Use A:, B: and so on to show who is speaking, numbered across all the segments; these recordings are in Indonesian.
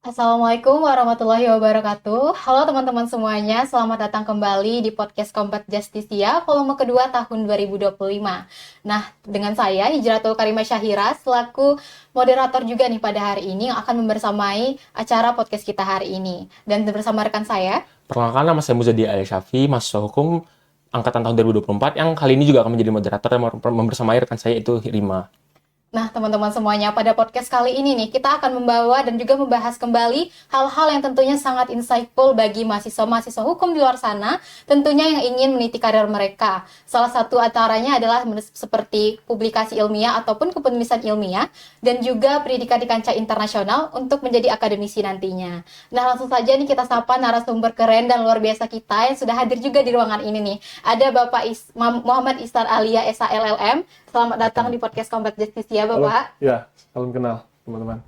A: Assalamualaikum warahmatullahi wabarakatuh. Halo teman-teman semuanya, selamat datang kembali di podcast Combat Justisia volume kedua tahun 2025. Nah, dengan saya Hijratul Karimah Syahira selaku moderator juga nih pada hari ini yang akan membersamai acara podcast kita hari ini. Dan bersama rekan saya.
B: Perkenalkan, nama saya Muzadi Ali Syafi, mahasiswa hukum angkatan tahun 2024 yang kali ini juga akan menjadi moderator dan membersamai rekan saya itu Rima.
A: Nah, teman-teman semuanya, pada podcast kali ini nih, kita akan membawa dan juga membahas kembali hal-hal yang tentunya sangat insightful bagi mahasiswa-mahasiswa hukum di luar sana, tentunya yang ingin meniti karir mereka. Salah satu antaranya adalah seperti publikasi ilmiah ataupun kepenulisan ilmiah, dan juga pendidikan di kancah internasional untuk menjadi akademisi nantinya. Nah, langsung saja nih kita sapa narasumber keren dan luar biasa kita yang sudah hadir juga di ruangan ini nih. Ada Bapak Muhammad Ihsan Alia, SHLLM. Selamat datang di podcast Combat Justice ya,
C: Halo,
A: Bapak.
C: ya, salam kenal teman-teman.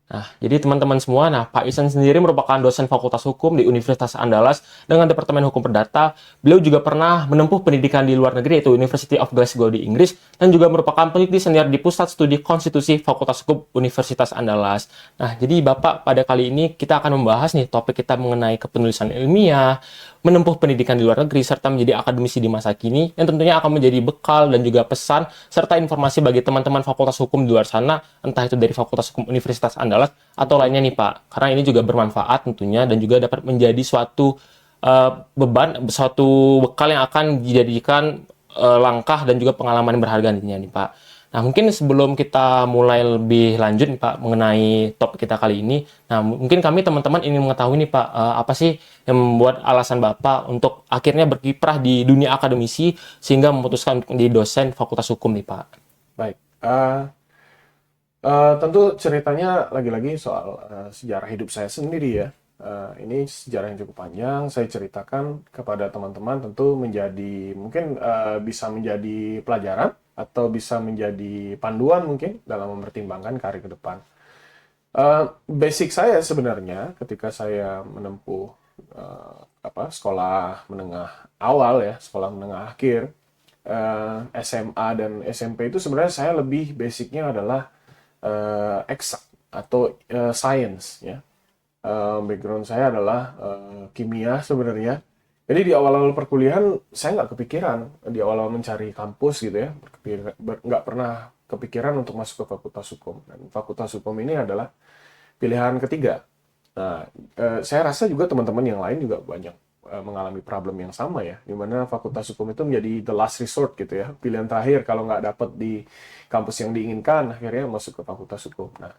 B: Nah, jadi teman-teman semua, Pak Ihsan sendiri merupakan dosen Fakultas Hukum di Universitas Andalas dengan Departemen Hukum Perdata. Beliau juga pernah menempuh pendidikan di luar negeri, yaitu University of Glasgow di Inggris, dan juga merupakan peneliti senior di Pusat Studi Konstitusi Fakultas Hukum Universitas Andalas. Nah, jadi Bapak, pada kali ini kita akan membahas nih topik kita mengenai kepenulisan ilmiah, menempuh pendidikan di luar negeri, serta menjadi akademisi di masa kini, yang tentunya akan menjadi bekal dan juga pesan, serta informasi bagi teman-teman Fakultas Hukum di luar sana, entah itu dari Fakultas Hukum Universitas Andalas, atau lainnya nih Pak. Karena ini juga bermanfaat tentunya, dan juga dapat menjadi suatu beban, suatu bekal yang akan dijadikan langkah dan juga pengalaman yang berharga nantinya nih Pak. Nah, mungkin sebelum kita mulai lebih lanjut nih Pak mengenai topik kita kali ini, nah mungkin kami teman-teman ingin mengetahui nih Pak, apa sih yang membuat alasan Bapak untuk akhirnya berkiprah di dunia akademisi sehingga memutuskan untuk menjadi dosen Fakultas Hukum nih Pak?
C: Baik, tentu ceritanya lagi-lagi soal sejarah hidup saya sendiri ya. Ini sejarah yang cukup panjang. Saya ceritakan kepada teman-teman tentu menjadi mungkin bisa menjadi pelajaran atau bisa menjadi panduan mungkin dalam mempertimbangkan karir ke depan. Basic saya sebenarnya ketika saya menempuh sekolah menengah awal ya, sekolah menengah akhir, SMA dan SMP itu sebenarnya saya lebih basicnya adalah eksak atau science ya. Background saya adalah kimia sebenarnya. Jadi di awal-awal perkuliahan saya nggak kepikiran di awal-awal mencari kampus gitu ya, nggak pernah kepikiran untuk masuk ke Fakultas Hukum. Dan Fakultas Hukum ini adalah pilihan ketiga. Nah, saya rasa juga teman-teman yang lain juga banyak mengalami problem yang sama ya, di mana Fakultas Hukum itu menjadi the last resort gitu ya, pilihan terakhir kalau nggak dapat di kampus yang diinginkan, akhirnya masuk ke Fakultas Hukum. Nah,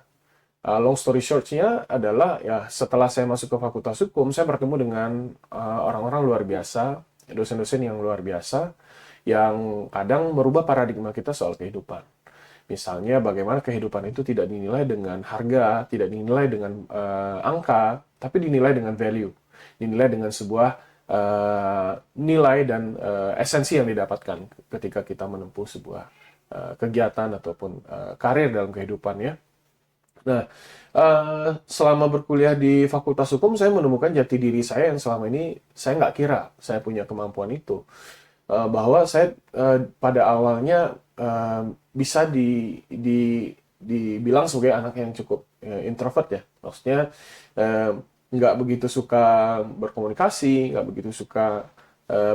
C: long story short-nya adalah ya setelah saya masuk ke Fakultas Hukum, saya bertemu dengan orang-orang luar biasa, dosen-dosen yang luar biasa, yang kadang merubah paradigma kita soal kehidupan. Misalnya bagaimana kehidupan itu tidak dinilai dengan harga, tidak dinilai dengan angka, tapi dinilai dengan value, dinilai dengan sebuah nilai dan esensi yang didapatkan ketika kita menempuh sebuah kegiatan ataupun karir dalam kehidupan ya. Nah, selama berkuliah di Fakultas Hukum, saya menemukan jati diri saya yang selama ini saya nggak kira saya punya kemampuan itu. Bahwa saya pada awalnya bisa dibilang sebagai anak yang cukup introvert ya. Maksudnya nggak begitu suka berkomunikasi, nggak begitu suka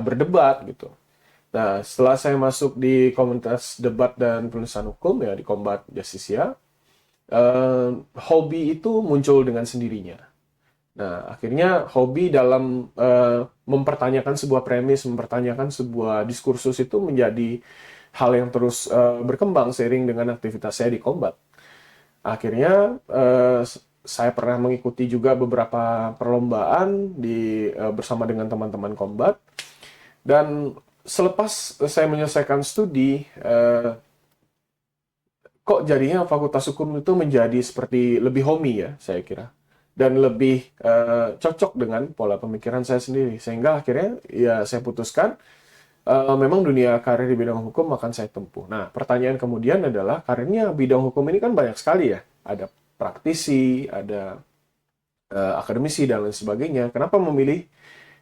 C: berdebat gitu. Nah, setelah saya masuk di komunitas debat dan penulisan hukum ya di Combat Justisia, hobi itu muncul dengan sendirinya. Nah, akhirnya hobi dalam mempertanyakan sebuah premis, mempertanyakan sebuah diskursus itu menjadi hal yang terus berkembang seiring dengan aktivitas saya di Combat. Akhirnya saya pernah mengikuti juga beberapa perlombaan bersama dengan teman-teman Combat. Dan selepas saya menyelesaikan studi, kok jadinya Fakultas Hukum itu menjadi seperti lebih homey ya, saya kira. Dan lebih cocok dengan pola pemikiran saya sendiri. Sehingga akhirnya ya saya putuskan memang dunia karir di bidang hukum akan saya tempuh. Nah, pertanyaan kemudian adalah karirnya bidang hukum ini kan banyak sekali ya. Ada praktisi, ada akademisi, dan lain sebagainya. Kenapa memilih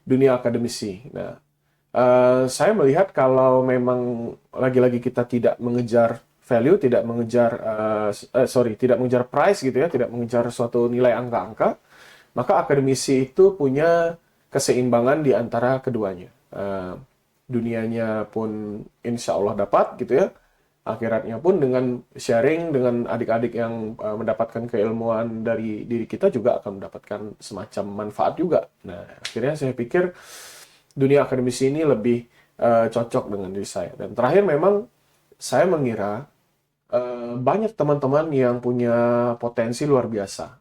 C: dunia akademisi? Nah, saya melihat kalau memang lagi-lagi kita tidak mengejar value, tidak mengejar tidak mengejar price gitu ya, tidak mengejar suatu nilai angka-angka, maka akademisi itu punya keseimbangan di antara keduanya. Dunianya pun insya Allah dapat gitu ya, akhiratnya pun dengan sharing dengan adik-adik yang mendapatkan keilmuan dari diri kita juga akan mendapatkan semacam manfaat juga. Nah, akhirnya saya pikir dunia akademisi ini lebih cocok dengan diri saya. Dan terakhir memang saya mengira banyak teman-teman yang punya potensi luar biasa,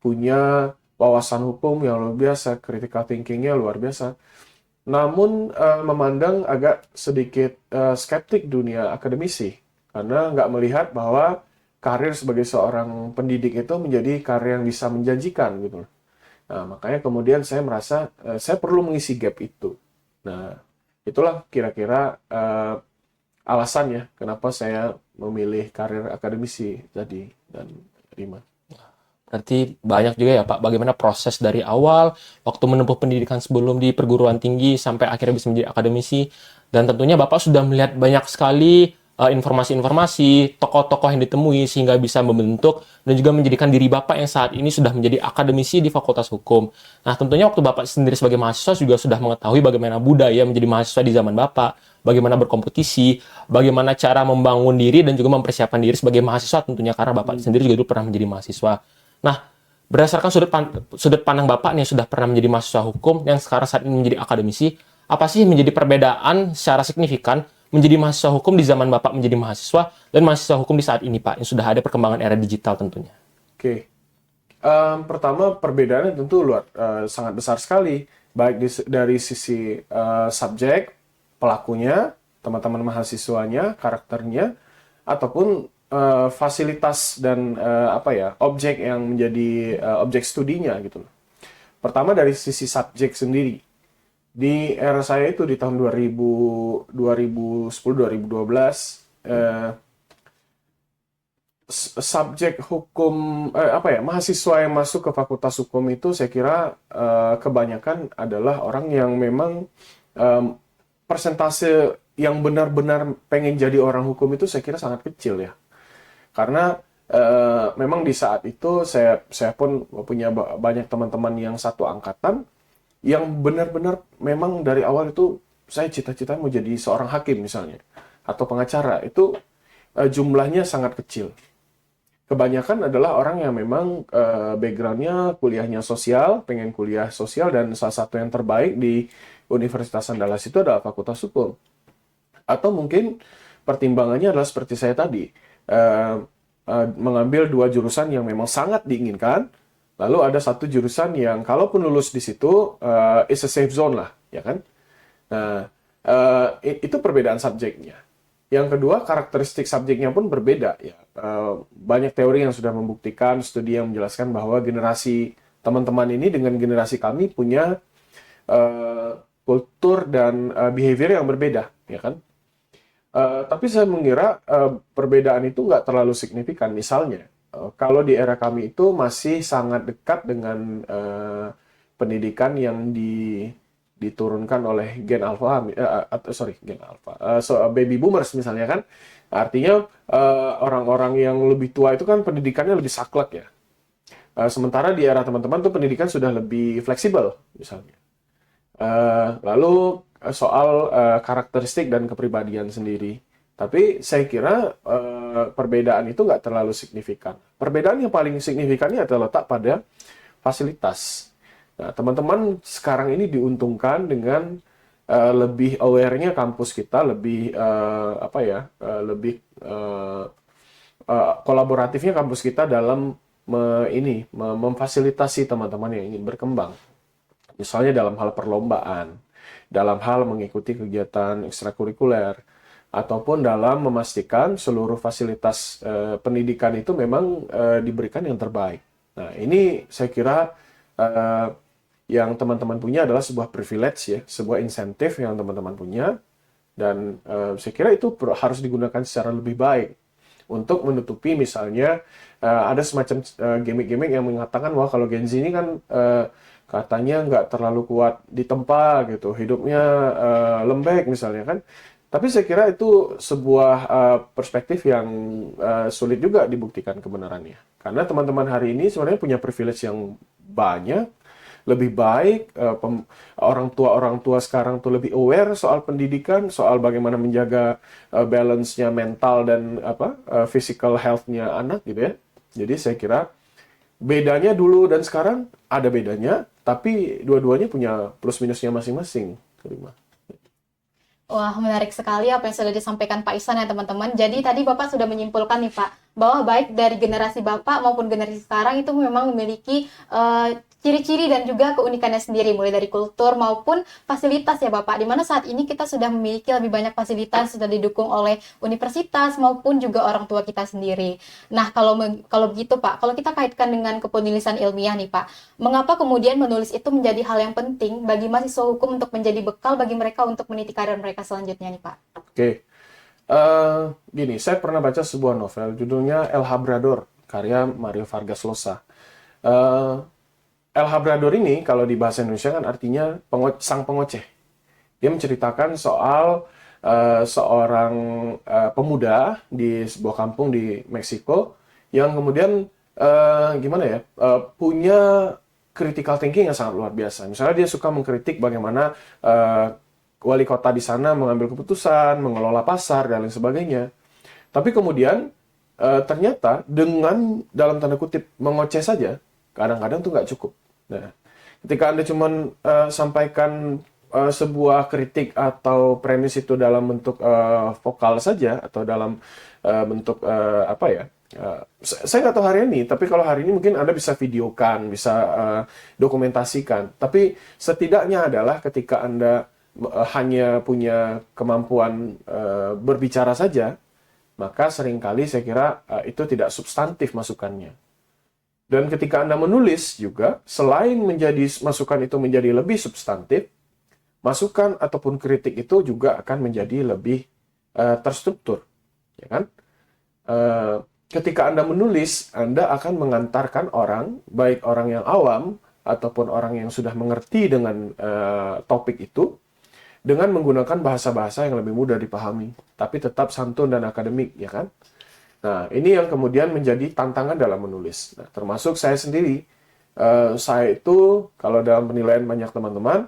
C: punya wawasan hukum yang luar biasa, critical thinking-nya luar biasa, namun memandang agak sedikit skeptik dunia akademisi, karena nggak melihat bahwa karir sebagai seorang pendidik itu menjadi karir yang bisa menjanjikan gitu. Nah, makanya kemudian saya merasa saya perlu mengisi gap itu. Nah, itulah kira-kira alasannya kenapa saya memilih karir akademisi tadi dan Rima.
B: Berarti banyak juga ya Pak, bagaimana proses dari awal, waktu menempuh pendidikan sebelum di perguruan tinggi, sampai akhirnya bisa menjadi akademisi. Dan tentunya Bapak sudah melihat banyak sekali informasi-informasi, tokoh-tokoh yang ditemui, sehingga bisa membentuk dan juga menjadikan diri Bapak yang saat ini sudah menjadi akademisi di Fakultas Hukum. Nah, tentunya waktu Bapak sendiri sebagai mahasiswa juga sudah mengetahui bagaimana budaya menjadi mahasiswa di zaman Bapak, bagaimana berkompetisi, bagaimana cara membangun diri dan juga mempersiapkan diri sebagai mahasiswa tentunya, karena Bapak sendiri juga dulu pernah menjadi mahasiswa. Nah, berdasarkan sudut pandang Bapak nih yang sudah pernah menjadi mahasiswa hukum yang sekarang saat ini menjadi akademisi, apa sih menjadi perbedaan secara signifikan menjadi mahasiswa hukum di zaman Bapak menjadi mahasiswa dan mahasiswa hukum di saat ini, Pak, yang sudah ada perkembangan era digital tentunya?
C: Oke. Pertama, perbedaannya tentu sangat besar sekali, baik dari sisi subjek, pelakunya, teman-teman mahasiswanya, karakternya, ataupun fasilitas dan objek yang menjadi objek studinya gitu. Pertama dari sisi subjek sendiri. Di era saya itu di tahun 2010 2012 subjek hukum mahasiswa yang masuk ke Fakultas Hukum itu saya kira kebanyakan adalah orang yang memang persentase yang benar-benar pengen jadi orang hukum itu saya kira sangat kecil ya. Karena memang di saat itu saya pun punya banyak teman-teman yang satu angkatan yang benar-benar memang dari awal itu saya cita-cita mau jadi seorang hakim misalnya atau pengacara, itu jumlahnya sangat kecil. Kebanyakan adalah orang yang memang background-nya kuliahnya sosial, pengen kuliah sosial, dan salah satu yang terbaik di Universitas Andalas itu adalah Fakultas Hukum. Atau mungkin pertimbangannya adalah seperti saya tadi, mengambil dua jurusan yang memang sangat diinginkan, lalu ada satu jurusan yang kalaupun lulus di situ, is a safe zone lah, ya kan? Nah, itu perbedaan subjeknya. Yang kedua, karakteristik subjeknya pun berbeda. Ya, banyak teori yang sudah membuktikan, studi yang menjelaskan bahwa generasi teman-teman ini dengan generasi kami punya kultur dan behavior yang berbeda, ya kan? Tapi saya mengira perbedaan itu nggak terlalu signifikan. Misalnya, kalau di era kami itu masih sangat dekat dengan pendidikan yang diturunkan oleh Gen Alpha, baby boomers misalnya kan. Artinya orang-orang yang lebih tua itu kan pendidikannya lebih saklek ya. Sementara di era teman-teman tuh pendidikan sudah lebih fleksibel misalnya. Lalu soal karakteristik dan kepribadian sendiri. Tapi saya kira perbedaan itu nggak terlalu signifikan. Perbedaan yang paling signifikannya adalah letak pada fasilitas. Nah, teman-teman sekarang ini diuntungkan dengan lebih aware-nya kampus kita, lebih kolaboratifnya kampus kita dalam memfasilitasi teman-teman yang ingin berkembang. Misalnya dalam hal perlombaan, dalam hal mengikuti kegiatan ekstrakurikuler, ataupun dalam memastikan seluruh fasilitas pendidikan itu memang diberikan yang terbaik. Nah, ini saya kira yang teman-teman punya adalah sebuah privilege ya, sebuah insentif yang teman-teman punya, dan saya kira itu harus digunakan secara lebih baik untuk menutupi misalnya ada semacam gimmick-gimmick yang mengatakan wah kalau Gen Z ini kan katanya nggak terlalu kuat ditempa gitu, hidupnya lembek misalnya kan. Tapi saya kira itu sebuah perspektif yang sulit juga dibuktikan kebenarannya. Karena teman-teman hari ini sebenarnya punya privilege yang banyak, lebih baik, orang tua sekarang tuh lebih aware soal pendidikan, soal bagaimana menjaga balance-nya mental dan physical health-nya anak gitu ya. Jadi saya kira bedanya dulu dan sekarang ada bedanya, tapi dua-duanya punya plus minusnya masing-masing. Kelima.
A: Wah, menarik sekali apa yang sudah disampaikan Pak Ihsan ya teman-teman. Jadi tadi Bapak sudah menyimpulkan nih Pak, bahwa baik dari generasi Bapak maupun generasi sekarang itu memang memiliki ciri-ciri dan juga keunikannya sendiri, mulai dari kultur maupun fasilitas ya Bapak. Di mana saat ini kita sudah memiliki lebih banyak fasilitas, sudah didukung oleh universitas maupun juga orang tua kita sendiri. Nah, kalau begitu Pak, kalau kita kaitkan dengan kepenulisan ilmiah nih Pak, mengapa kemudian menulis itu menjadi hal yang penting bagi mahasiswa hukum untuk menjadi bekal bagi mereka untuk meniti karir mereka selanjutnya nih Pak?
C: Oke. Gini, saya pernah baca sebuah novel judulnya El Labrador, karya Mario Vargas Llosa. El Labrador ini kalau di bahasa Indonesia kan artinya sang pengoceh. Dia menceritakan soal seorang pemuda di sebuah kampung di Meksiko yang kemudian punya critical thinking yang sangat luar biasa. Misalnya dia suka mengkritik bagaimana wali kota di sana mengambil keputusan, mengelola pasar dan lain sebagainya. Tapi kemudian ternyata dengan dalam tanda kutip mengoceh saja kadang-kadang tuh nggak cukup. Nah, ketika Anda cuma sampaikan sebuah kritik atau premis itu dalam bentuk vokal saja atau dalam bentuk saya nggak tahu hari ini, tapi kalau hari ini mungkin Anda bisa videokan, bisa dokumentasikan. Tapi setidaknya adalah ketika Anda hanya punya kemampuan berbicara saja, maka seringkali saya kira itu tidak substantif masukannya. Dan ketika Anda menulis juga, selain menjadi masukan itu menjadi lebih substantif, masukan ataupun kritik itu juga akan menjadi lebih terstruktur, ya kan? Ketika Anda menulis, Anda akan mengantarkan orang, baik orang yang awam ataupun orang yang sudah mengerti dengan topik itu, dengan menggunakan bahasa-bahasa yang lebih mudah dipahami, tapi tetap santun dan akademik, ya kan? Nah, ini yang kemudian menjadi tantangan dalam menulis. Nah, termasuk saya sendiri. Saya itu, kalau dalam penilaian banyak teman-teman,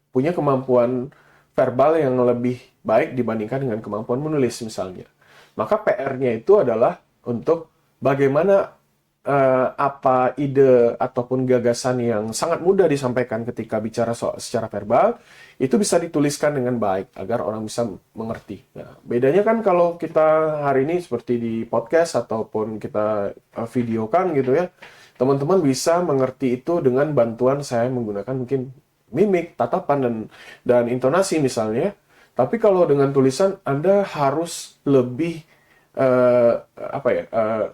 C: punya kemampuan verbal yang lebih baik dibandingkan dengan kemampuan menulis, misalnya. Maka PR-nya itu adalah untuk bagaimana apa ide ataupun gagasan yang sangat mudah disampaikan ketika bicara secara verbal, itu bisa dituliskan dengan baik agar orang bisa mengerti. Nah, bedanya kan kalau kita hari ini seperti di podcast ataupun kita videokan gitu ya, teman-teman bisa mengerti itu dengan bantuan saya menggunakan mungkin mimik, tatapan, dan intonasi misalnya. Tapi kalau dengan tulisan, Anda harus lebih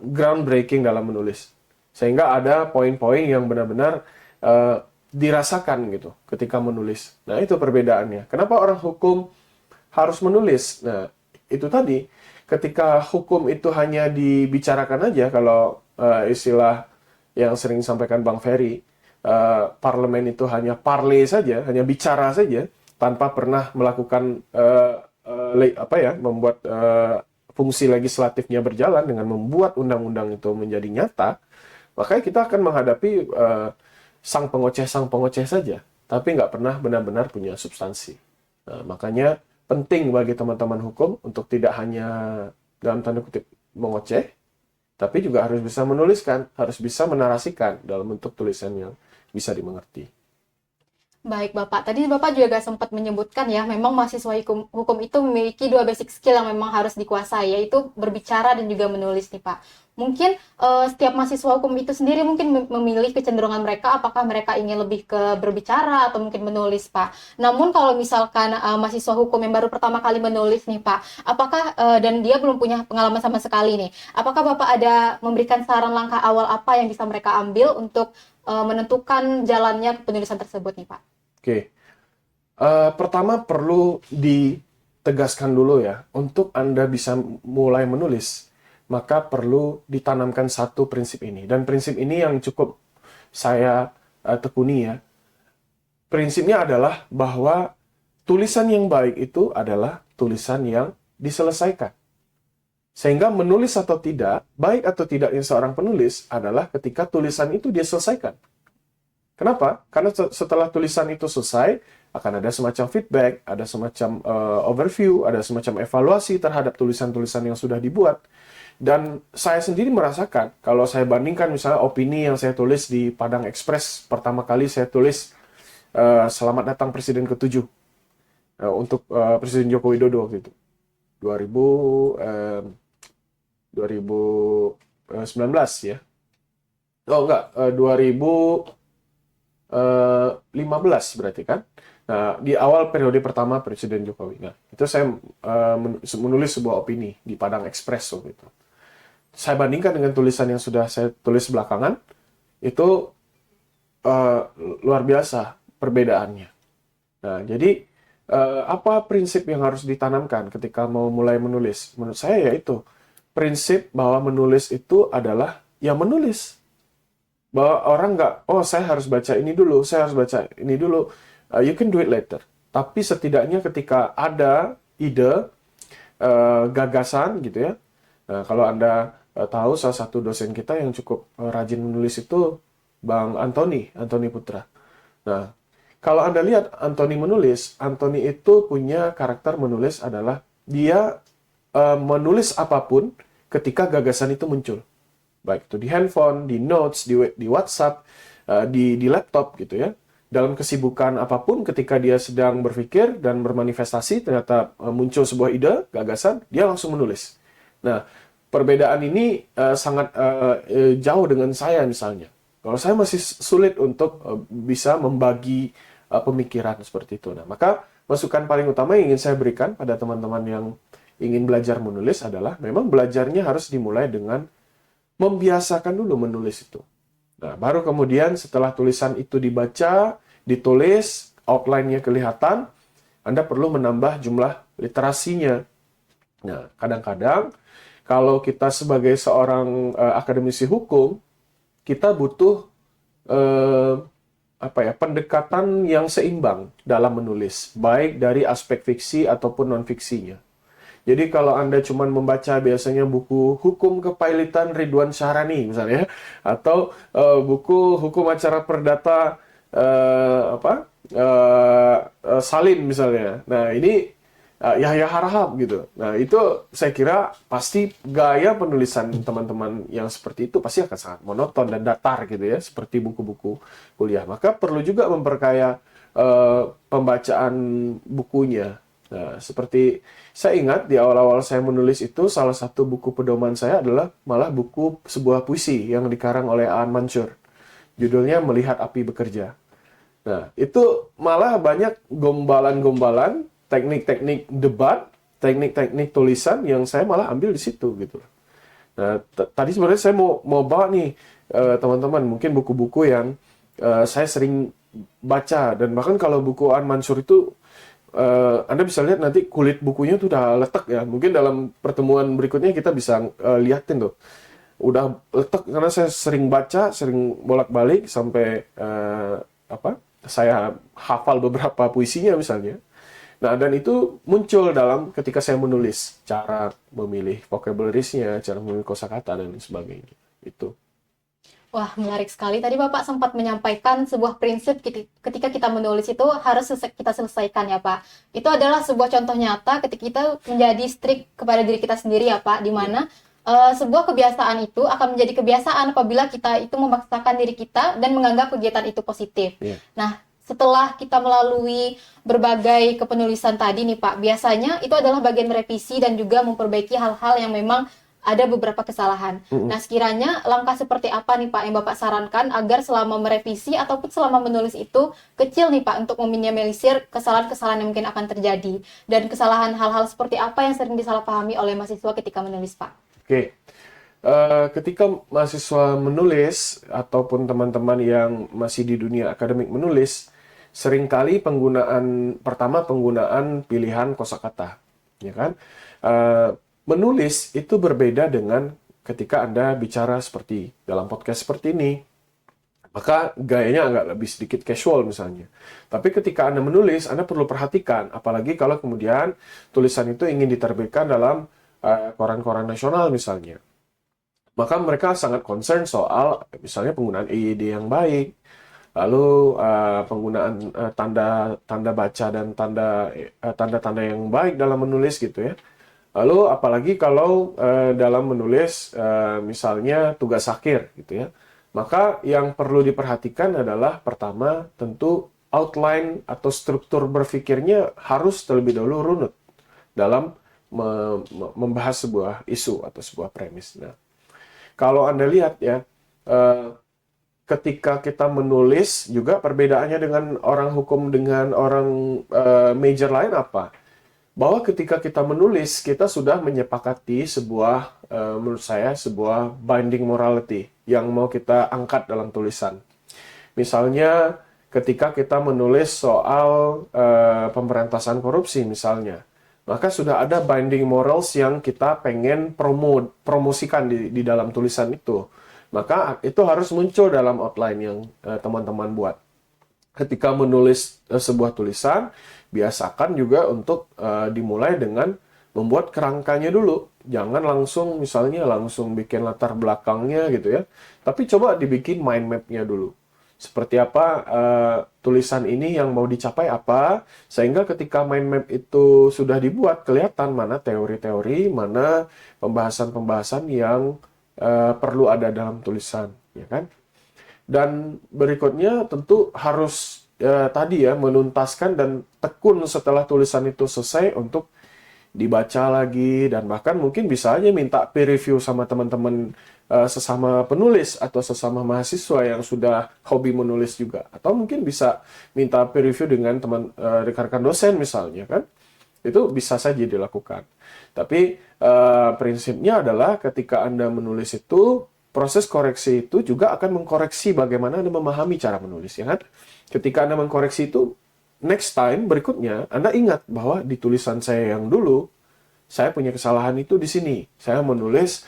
C: groundbreaking dalam menulis. Sehingga ada poin-poin yang benar-benar dirasakan gitu ketika menulis. Nah, itu perbedaannya. Kenapa orang hukum harus menulis? Nah, itu tadi. Ketika hukum itu hanya dibicarakan aja, kalau istilah yang sering disampaikan Bang Ferry, parlemen itu hanya parley saja, hanya bicara saja, tanpa pernah melakukan membuat fungsi legislatifnya berjalan dengan membuat undang-undang itu menjadi nyata, makanya kita akan menghadapi sang pengoceh saja, tapi nggak pernah benar-benar punya substansi. Nah, makanya penting bagi teman-teman hukum untuk tidak hanya dalam tanda kutip mengoceh, tapi juga harus bisa menuliskan, harus bisa menarasikan dalam bentuk tulisan yang bisa dimengerti.
A: Baik Bapak, tadi Bapak juga sempat menyebutkan ya, memang mahasiswa hukum itu memiliki dua basic skill yang memang harus dikuasai, yaitu berbicara dan juga menulis nih Pak. Mungkin setiap mahasiswa hukum itu sendiri mungkin memilih kecenderungan mereka, apakah mereka ingin lebih ke berbicara atau mungkin menulis Pak. Namun kalau misalkan mahasiswa hukum yang baru pertama kali menulis nih Pak, apakah dan dia belum punya pengalaman sama sekali nih, apakah Bapak ada memberikan saran langkah awal apa yang bisa mereka ambil untuk menentukan jalannya penulisan tersebut nih Pak?
C: Oke. Pertama perlu ditegaskan dulu ya, untuk Anda bisa mulai menulis, maka perlu ditanamkan satu prinsip ini. Dan prinsip ini yang cukup saya tekuni ya. Prinsipnya adalah bahwa tulisan yang baik itu adalah tulisan yang diselesaikan. Sehingga menulis atau tidak, baik atau tidaknya seorang penulis adalah ketika tulisan itu dia selesaikan. Kenapa? Karena setelah tulisan itu selesai, akan ada semacam feedback, ada semacam overview, ada semacam evaluasi terhadap tulisan-tulisan yang sudah dibuat. Dan saya sendiri merasakan, kalau saya bandingkan misalnya opini yang saya tulis di Padang Express, pertama kali saya tulis Selamat Datang Presiden ke-7 untuk Presiden Joko Widodo waktu itu. 2019 ya. Oh enggak, 2015 berarti kan. Nah, di awal periode pertama Presiden Jokowi. Nah, itu saya menulis sebuah opini di Padang Express waktu itu. Saya bandingkan dengan tulisan yang sudah saya tulis belakangan, itu luar biasa perbedaannya. Nah, jadi apa prinsip yang harus ditanamkan ketika mau mulai menulis? Menurut saya yaitu prinsip bahwa menulis itu adalah ya menulis. Bahwa orang nggak, oh saya harus baca ini dulu, saya harus baca ini dulu. You can do it later. Tapi setidaknya ketika ada ide, gagasan gitu ya. Nah, kalau Anda tahu salah satu dosen kita yang cukup rajin menulis itu Bang Antoni Putra. Nah, kalau Anda lihat Antoni menulis, Antoni itu punya karakter menulis adalah dia menulis apapun ketika gagasan itu muncul. Baik itu di handphone, di notes, di WhatsApp, di laptop gitu ya. Dalam kesibukan apapun ketika dia sedang berpikir dan bermanifestasi, ternyata muncul sebuah ide, gagasan, dia langsung menulis. Nah, perbedaan ini sangat jauh dengan saya misalnya. Kalau saya masih sulit untuk bisa membagi pemikiran seperti itu. Nah, maka masukan paling utama yang ingin saya berikan pada teman-teman yang ingin belajar menulis adalah memang belajarnya harus dimulai dengan membiasakan dulu menulis itu. Nah, baru kemudian setelah tulisan itu dibaca, ditulis, outline-nya kelihatan, Anda perlu menambah jumlah literasinya. Nah, kadang-kadang kalau kita sebagai seorang akademisi hukum, kita butuh pendekatan yang seimbang dalam menulis, baik dari aspek fiksi ataupun non-fiksinya. Jadi kalau Anda cuma membaca biasanya buku Hukum Kepailitan Ridwan Syarani misalnya, atau buku Hukum Acara Perdata Salim misalnya. Nah, ini Yahya Harahap gitu. Nah, itu saya kira pasti gaya penulisan teman-teman yang seperti itu pasti akan sangat monoton dan datar gitu ya, seperti buku-buku kuliah. Maka perlu juga memperkaya pembacaan bukunya. Nah, seperti saya ingat di awal-awal saya menulis itu, salah satu buku pedoman saya adalah malah buku sebuah puisi yang dikarang oleh Aan Mansur. Judulnya Melihat Api Bekerja. Nah, itu malah banyak gombalan-gombalan, teknik-teknik debat, teknik-teknik tulisan yang saya malah ambil di situ gitu. Nah, tadi sebenarnya saya mau bawa nih teman-teman mungkin buku-buku yang saya sering baca, dan bahkan kalau buku Aan Mansur itu Anda bisa lihat nanti kulit bukunya tuh udah letak ya. Mungkin dalam pertemuan berikutnya kita bisa liatin tuh. Udah letak karena saya sering baca, sering bolak-balik sampai saya hafal beberapa puisinya misalnya. Nah, dan itu muncul dalam ketika saya menulis, cara memilih vocabularies-nya, cara memilih kosakata dan sebagainya. Itu.
A: Wah, menarik sekali. Tadi Bapak sempat menyampaikan sebuah prinsip ketika kita menulis itu harus kita selesaikan ya, Pak. Itu adalah sebuah contoh nyata ketika kita menjadi strict kepada diri kita sendiri ya, Pak, di mana sebuah kebiasaan itu akan menjadi kebiasaan apabila kita itu memaksakan diri kita dan menganggap kegiatan itu positif.
C: Yeah.
A: Nah, setelah kita melalui berbagai kepenulisan tadi nih, Pak, biasanya itu adalah bagian revisi dan juga memperbaiki hal-hal yang memang ada beberapa kesalahan. Nah, sekiranya langkah seperti apa nih Pak yang Bapak sarankan agar selama merevisi ataupun selama menulis itu kecil nih Pak untuk meminimalisir kesalahan-kesalahan yang mungkin akan terjadi, dan kesalahan hal-hal seperti apa yang sering disalahpahami oleh mahasiswa ketika menulis, Pak?
C: Oke. Ketika mahasiswa menulis ataupun teman-teman yang masih di dunia akademik menulis, seringkali penggunaan pilihan kosakata, ya kan? Menulis itu berbeda dengan ketika Anda bicara seperti dalam podcast seperti ini. maka gayanya agak lebih sedikit casual misalnya. Tapi ketika Anda menulis, Anda perlu perhatikan, apalagi kalau kemudian tulisan itu ingin diterbitkan dalam koran-koran nasional misalnya. Maka mereka sangat concern soal misalnya penggunaan EYD yang baik, lalu penggunaan tanda baca dan tanda-tanda yang baik dalam menulis gitu ya. Lalu apalagi kalau dalam menulis misalnya tugas akhir gitu ya. Maka yang perlu diperhatikan adalah pertama tentu outline atau struktur berpikirnya harus terlebih dahulu runut dalam membahas sebuah isu atau sebuah premis. Nah, kalau Anda lihat ya, ketika kita menulis juga perbedaannya dengan orang hukum dengan orang major lain apa? Bahwa ketika kita menulis, kita sudah menyepakati sebuah, menurut saya, sebuah binding morality yang mau kita angkat dalam tulisan. Misalnya, ketika kita menulis soal pemberantasan korupsi misalnya, maka sudah ada binding morals yang kita pengen promosikan di dalam tulisan itu. Maka itu harus muncul dalam outline yang teman-teman buat. Ketika menulis sebuah tulisan, biasakan juga untuk dimulai dengan membuat kerangkanya dulu. Jangan langsung misalnya langsung bikin latar belakangnya gitu ya. Tapi coba dibikin mind map-nya dulu. Seperti apa tulisan ini yang mau dicapai apa, sehingga ketika mind map itu sudah dibuat, kelihatan mana teori-teori, mana pembahasan-pembahasan yang perlu ada dalam tulisan, ya kan? Dan berikutnya tentu harus tadi ya menuntaskan dan tekun setelah tulisan itu selesai untuk dibaca lagi, dan bahkan mungkin bisa aja minta peer review sama teman-teman sesama penulis atau sesama mahasiswa yang sudah hobi menulis juga, atau mungkin bisa minta peer review dengan rekan-rekan dosen misalnya kan, itu bisa saja dilakukan. Tapi prinsipnya adalah ketika Anda menulis itu, proses koreksi itu juga akan mengkoreksi bagaimana Anda memahami cara menulis, ya kan? Ketika Anda mengkoreksi itu, next time berikutnya Anda ingat bahwa di tulisan saya yang dulu, saya punya kesalahan itu di sini. Saya menulis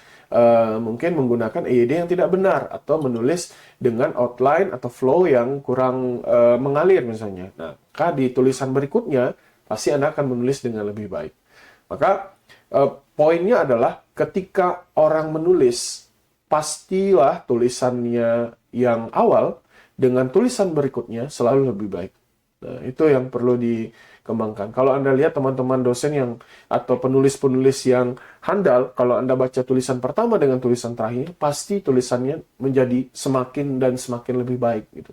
C: mungkin menggunakan EYD yang tidak benar, atau menulis dengan outline atau flow yang kurang mengalir misalnya. Nah, maka di tulisan berikutnya pasti Anda akan menulis dengan lebih baik. Maka poinnya adalah ketika orang menulis, pastilah tulisannya yang awal dengan tulisan berikutnya selalu lebih baik. Nah, itu yang perlu dikembangkan. Kalau Anda lihat teman-teman dosen yang atau penulis-penulis yang handal, kalau Anda baca tulisan pertama dengan tulisan terakhir, pasti tulisannya menjadi semakin dan semakin lebih baik gitu.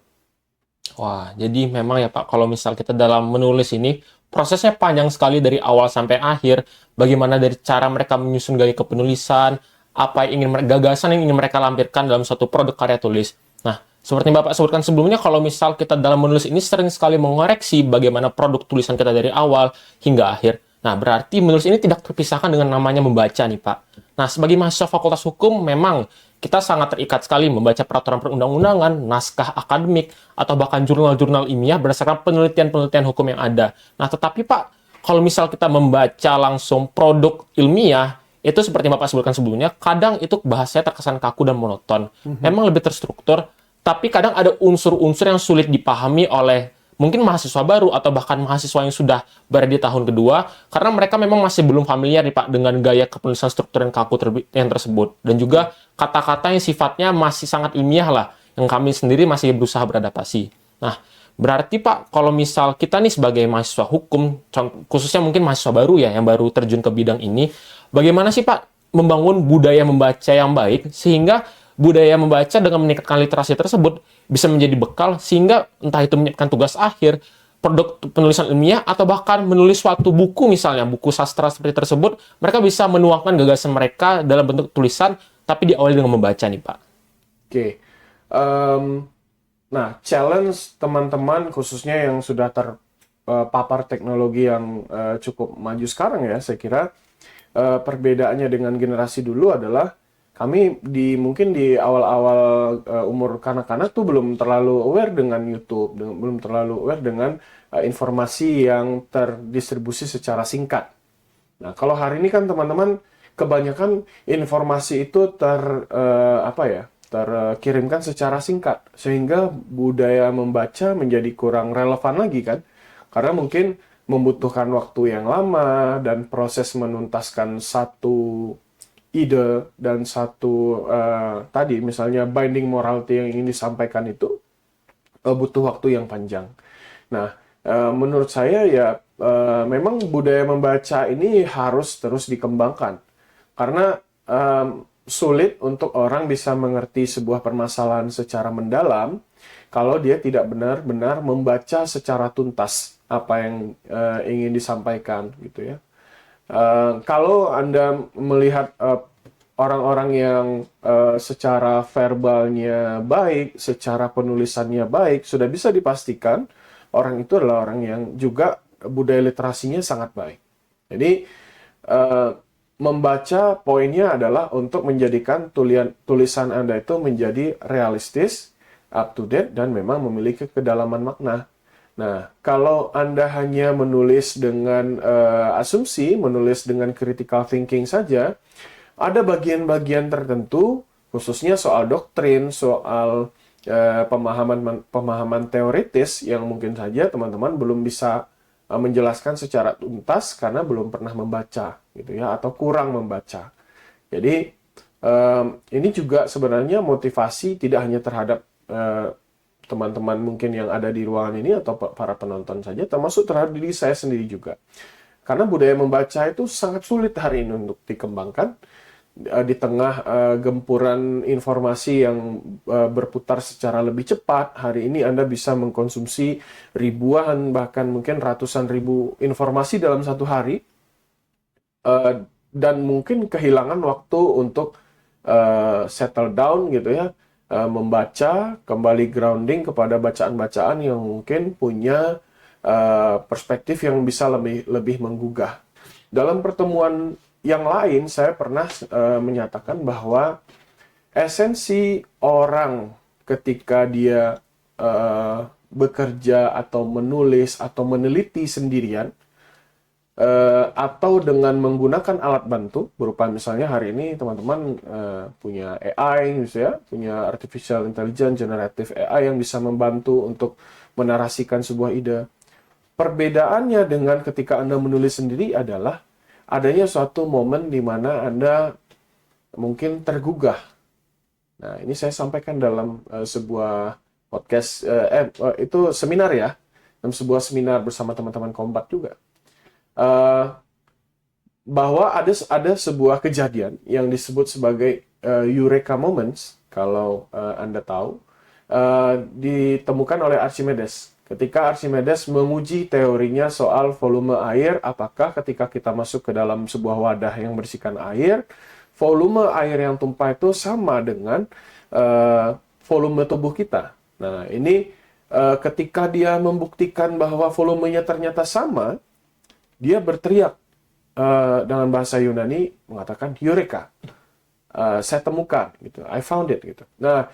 B: Wah, jadi memang ya Pak, kalau misal kita dalam menulis ini, prosesnya panjang sekali dari awal sampai akhir. Bagaimana dari cara mereka menyusun gaya kepenulisan, apa yang gagasan yang ingin mereka lampirkan dalam suatu produk karya tulis. Nah, seperti Bapak sebutkan sebelumnya, kalau misal kita dalam menulis ini sering sekali mengoreksi bagaimana produk tulisan kita dari awal hingga akhir. Nah, berarti menulis ini tidak terpisahkan dengan namanya membaca nih, Pak. Nah, sebagai mahasiswa Fakultas Hukum, memang kita sangat terikat sekali membaca peraturan perundang-undangan, naskah akademik, atau bahkan jurnal-jurnal ilmiah berdasarkan penelitian-penelitian hukum yang ada. Nah, tetapi Pak, kalau misal kita membaca langsung produk ilmiah, itu seperti Bapak sebutkan sebelumnya, kadang itu bahasanya terkesan kaku dan monoton. Memang lebih terstruktur, tapi kadang ada unsur-unsur yang sulit dipahami oleh mungkin mahasiswa baru atau bahkan mahasiswa yang sudah berada di tahun kedua, karena mereka memang masih belum familiar nih Pak dengan gaya kepenulisan struktur yang kaku yang tersebut. Dan juga kata-kata yang sifatnya masih sangat ilmiah lah, yang kami sendiri masih berusaha beradaptasi. Nah, berarti Pak, kalau misal kita nih sebagai mahasiswa hukum, khususnya mungkin mahasiswa baru ya, yang baru terjun ke bidang ini, bagaimana sih Pak membangun budaya membaca yang baik, sehingga budaya membaca dengan meningkatkan literasi tersebut bisa menjadi bekal, sehingga entah itu menyiapkan tugas akhir, produk penulisan ilmiah, atau bahkan menulis suatu buku misalnya, buku sastra seperti tersebut, mereka bisa menuangkan gagasan mereka dalam bentuk tulisan, tapi diawali dengan membaca nih Pak.
C: Oke. Nah, challenge teman-teman khususnya yang sudah terpapar teknologi yang cukup maju sekarang ya, saya kira perbedaannya dengan generasi dulu adalah kami mungkin di awal-awal umur kanak-kanak tuh belum terlalu aware dengan YouTube, belum terlalu aware dengan informasi yang terdistribusi secara singkat. Nah, kalau hari ini kan teman-teman kebanyakan informasi itu terkirimkan secara singkat, sehingga budaya membaca menjadi kurang relevan lagi kan, karena mungkin membutuhkan waktu yang lama dan proses menuntaskan satu ide dan satu tadi misalnya binding morality yang ingin disampaikan itu butuh waktu yang panjang. Nah, menurut saya ya memang budaya membaca ini harus terus dikembangkan karena sulit untuk orang bisa mengerti sebuah permasalahan secara mendalam kalau dia tidak benar-benar membaca secara tuntas apa yang ingin disampaikan gitu ya. Kalau Anda melihat orang-orang yang secara verbalnya baik, secara penulisannya baik, sudah bisa dipastikan orang itu adalah orang yang juga budaya literasinya sangat baik. Jadi, membaca poinnya adalah untuk menjadikan tulisan Anda itu menjadi realistis, up to date, dan memang memiliki kedalaman makna. Nah, kalau Anda hanya menulis dengan asumsi, menulis dengan critical thinking saja, ada bagian-bagian tertentu, khususnya soal doktrin, soal pemahaman teoritis yang mungkin saja teman-teman belum bisa menjelaskan secara tuntas karena belum pernah membaca, gitu ya, atau kurang membaca. Jadi ini juga sebenarnya motivasi tidak hanya terhadap teman-teman mungkin yang ada di ruangan ini atau para penonton saja, termasuk terhadap diri saya sendiri juga. Karena budaya membaca itu sangat sulit hari ini untuk dikembangkan di tengah gempuran informasi yang berputar secara lebih cepat. Hari ini Anda bisa mengkonsumsi ribuan, bahkan mungkin ratusan ribu informasi dalam satu hari, dan mungkin kehilangan waktu untuk settle down gitu ya, membaca, kembali grounding kepada bacaan-bacaan yang mungkin punya perspektif yang bisa lebih menggugah. Dalam pertemuan yang lain, saya pernah menyatakan bahwa esensi orang ketika dia bekerja atau menulis atau meneliti sendirian, atau dengan menggunakan alat bantu berupa misalnya hari ini teman-teman punya AI gitu ya, punya artificial intelligence, generative AI yang bisa membantu untuk menarasikan sebuah ide. Perbedaannya dengan ketika Anda menulis sendiri adalah adanya suatu momen di mana Anda mungkin tergugah. Nah, ini saya sampaikan dalam sebuah podcast, itu seminar ya, dalam sebuah seminar bersama teman-teman Kombat juga. Bahwa ada sebuah kejadian yang disebut sebagai Eureka Moments, kalau Anda tahu, ditemukan oleh Archimedes. Ketika Archimedes menguji teorinya soal volume air, apakah ketika kita masuk ke dalam sebuah wadah yang berisikan air, volume air yang tumpah itu sama dengan volume tubuh kita. Nah, ini ketika dia membuktikan bahwa volumenya ternyata sama, dia berteriak dengan bahasa Yunani mengatakan Eureka, saya temukan, gitu, I found it, gitu. Nah,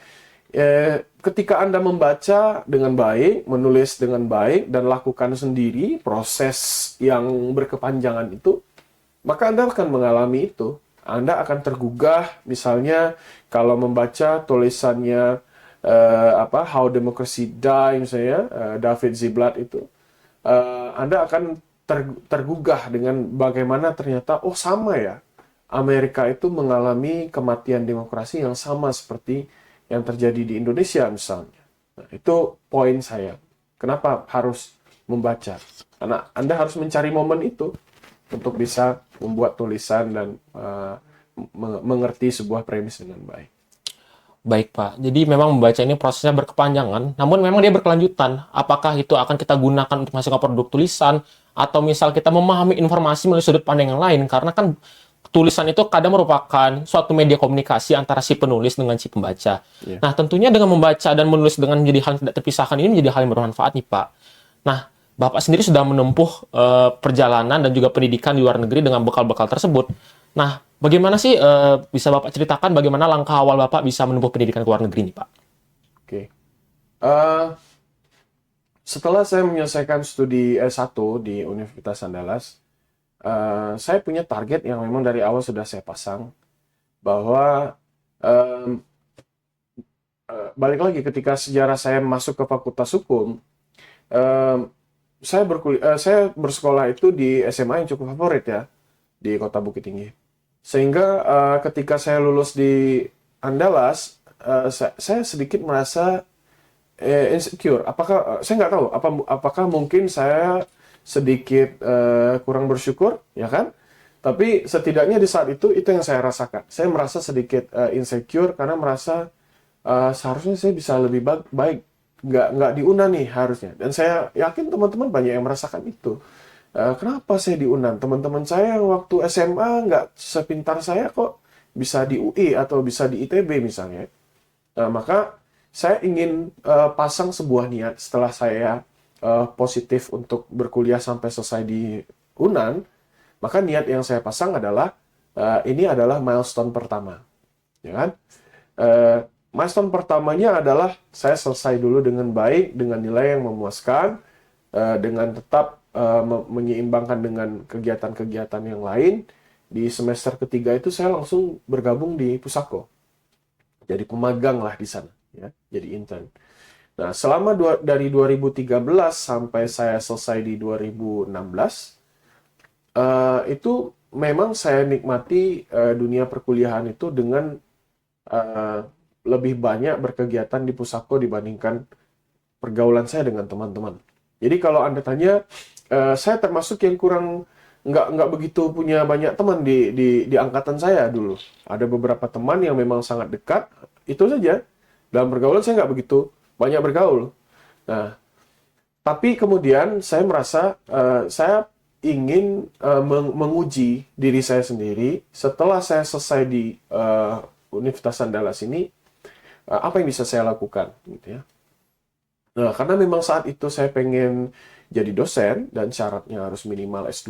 C: ketika Anda membaca dengan baik, menulis dengan baik, dan lakukan sendiri proses yang berkepanjangan itu, maka Anda akan mengalami itu. Anda akan tergugah, misalnya kalau membaca tulisannya How Democracy Die, misalnya David Ziblatt itu, Anda akan tergugah dengan bagaimana ternyata, oh sama ya, Amerika itu mengalami kematian demokrasi yang sama seperti yang terjadi di Indonesia misalnya. Nah, itu poin saya. Kenapa harus membaca? Karena Anda harus mencari momen itu untuk bisa membuat tulisan dan mengerti sebuah premis dengan baik.
B: Baik, Pak. Jadi memang membaca ini prosesnya berkepanjangan, namun memang dia berkelanjutan. Apakah itu akan kita gunakan untuk menghasilkan produk tulisan, atau misal kita memahami informasi melalui sudut pandang yang lain, karena kan tulisan itu kadang merupakan suatu media komunikasi antara si penulis dengan si pembaca. Yeah. Nah, tentunya dengan membaca dan menulis dengan menjadi hal yang tidak terpisahkan ini menjadi hal yang bermanfaat nih, Pak. Nah, Bapak sendiri sudah menempuh perjalanan dan juga pendidikan di luar negeri dengan bekal-bekal tersebut. Nah, bagaimana sih bisa Bapak ceritakan bagaimana langkah awal Bapak bisa menempuh pendidikan ke luar negeri nih, Pak?
C: Oke. Setelah saya menyelesaikan studi S1 di Universitas Andalas, saya punya target yang memang dari awal sudah saya pasang, bahwa balik lagi ketika sejarah saya masuk ke Fakultas Hukum, eh, saya bersekolah itu di SMA yang cukup favorit ya di Kota Bukit Tinggi. Sehingga ketika saya lulus di Andalas, saya sedikit merasa insecure. Saya nggak tahu apakah mungkin saya sedikit kurang bersyukur, ya kan? Tapi setidaknya di saat itu yang saya rasakan. Saya merasa sedikit insecure karena merasa seharusnya saya bisa lebih baik, nggak di UNAN nih harusnya. Dan saya yakin teman-teman banyak yang merasakan itu. Kenapa saya di UNAN? Teman-teman saya yang waktu SMA nggak sepintar saya kok bisa di UI atau bisa di ITB misalnya. Nah, maka saya ingin pasang sebuah niat setelah saya positif untuk berkuliah sampai selesai di UNAN. Maka niat yang saya pasang adalah ini adalah milestone pertama, ya kan? Milestone pertamanya adalah saya selesai dulu dengan baik, dengan nilai yang memuaskan, dengan tetap menyeimbangkan dengan kegiatan-kegiatan yang lain. Di semester ketiga itu saya langsung bergabung di Pusako, jadi pemagang lah di sana, ya, jadi intern. Nah, selama dari 2013 sampai saya selesai di 2016, itu memang saya nikmati dunia perkuliahan itu dengan lebih banyak berkegiatan di Pusako dibandingkan pergaulan saya dengan teman-teman. Jadi kalau Anda tanya, saya termasuk yang kurang nggak begitu punya banyak teman di angkatan saya dulu. Ada beberapa teman yang memang sangat dekat, itu saja. Dalam pergaulan saya nggak begitu banyak bergaul. Nah, tapi kemudian saya merasa saya ingin menguji diri saya sendiri setelah saya selesai di Universitas Andalas ini, apa yang bisa saya lakukan, gitu ya. Nah, karena memang saat itu saya pengen jadi dosen dan syaratnya harus minimal S2,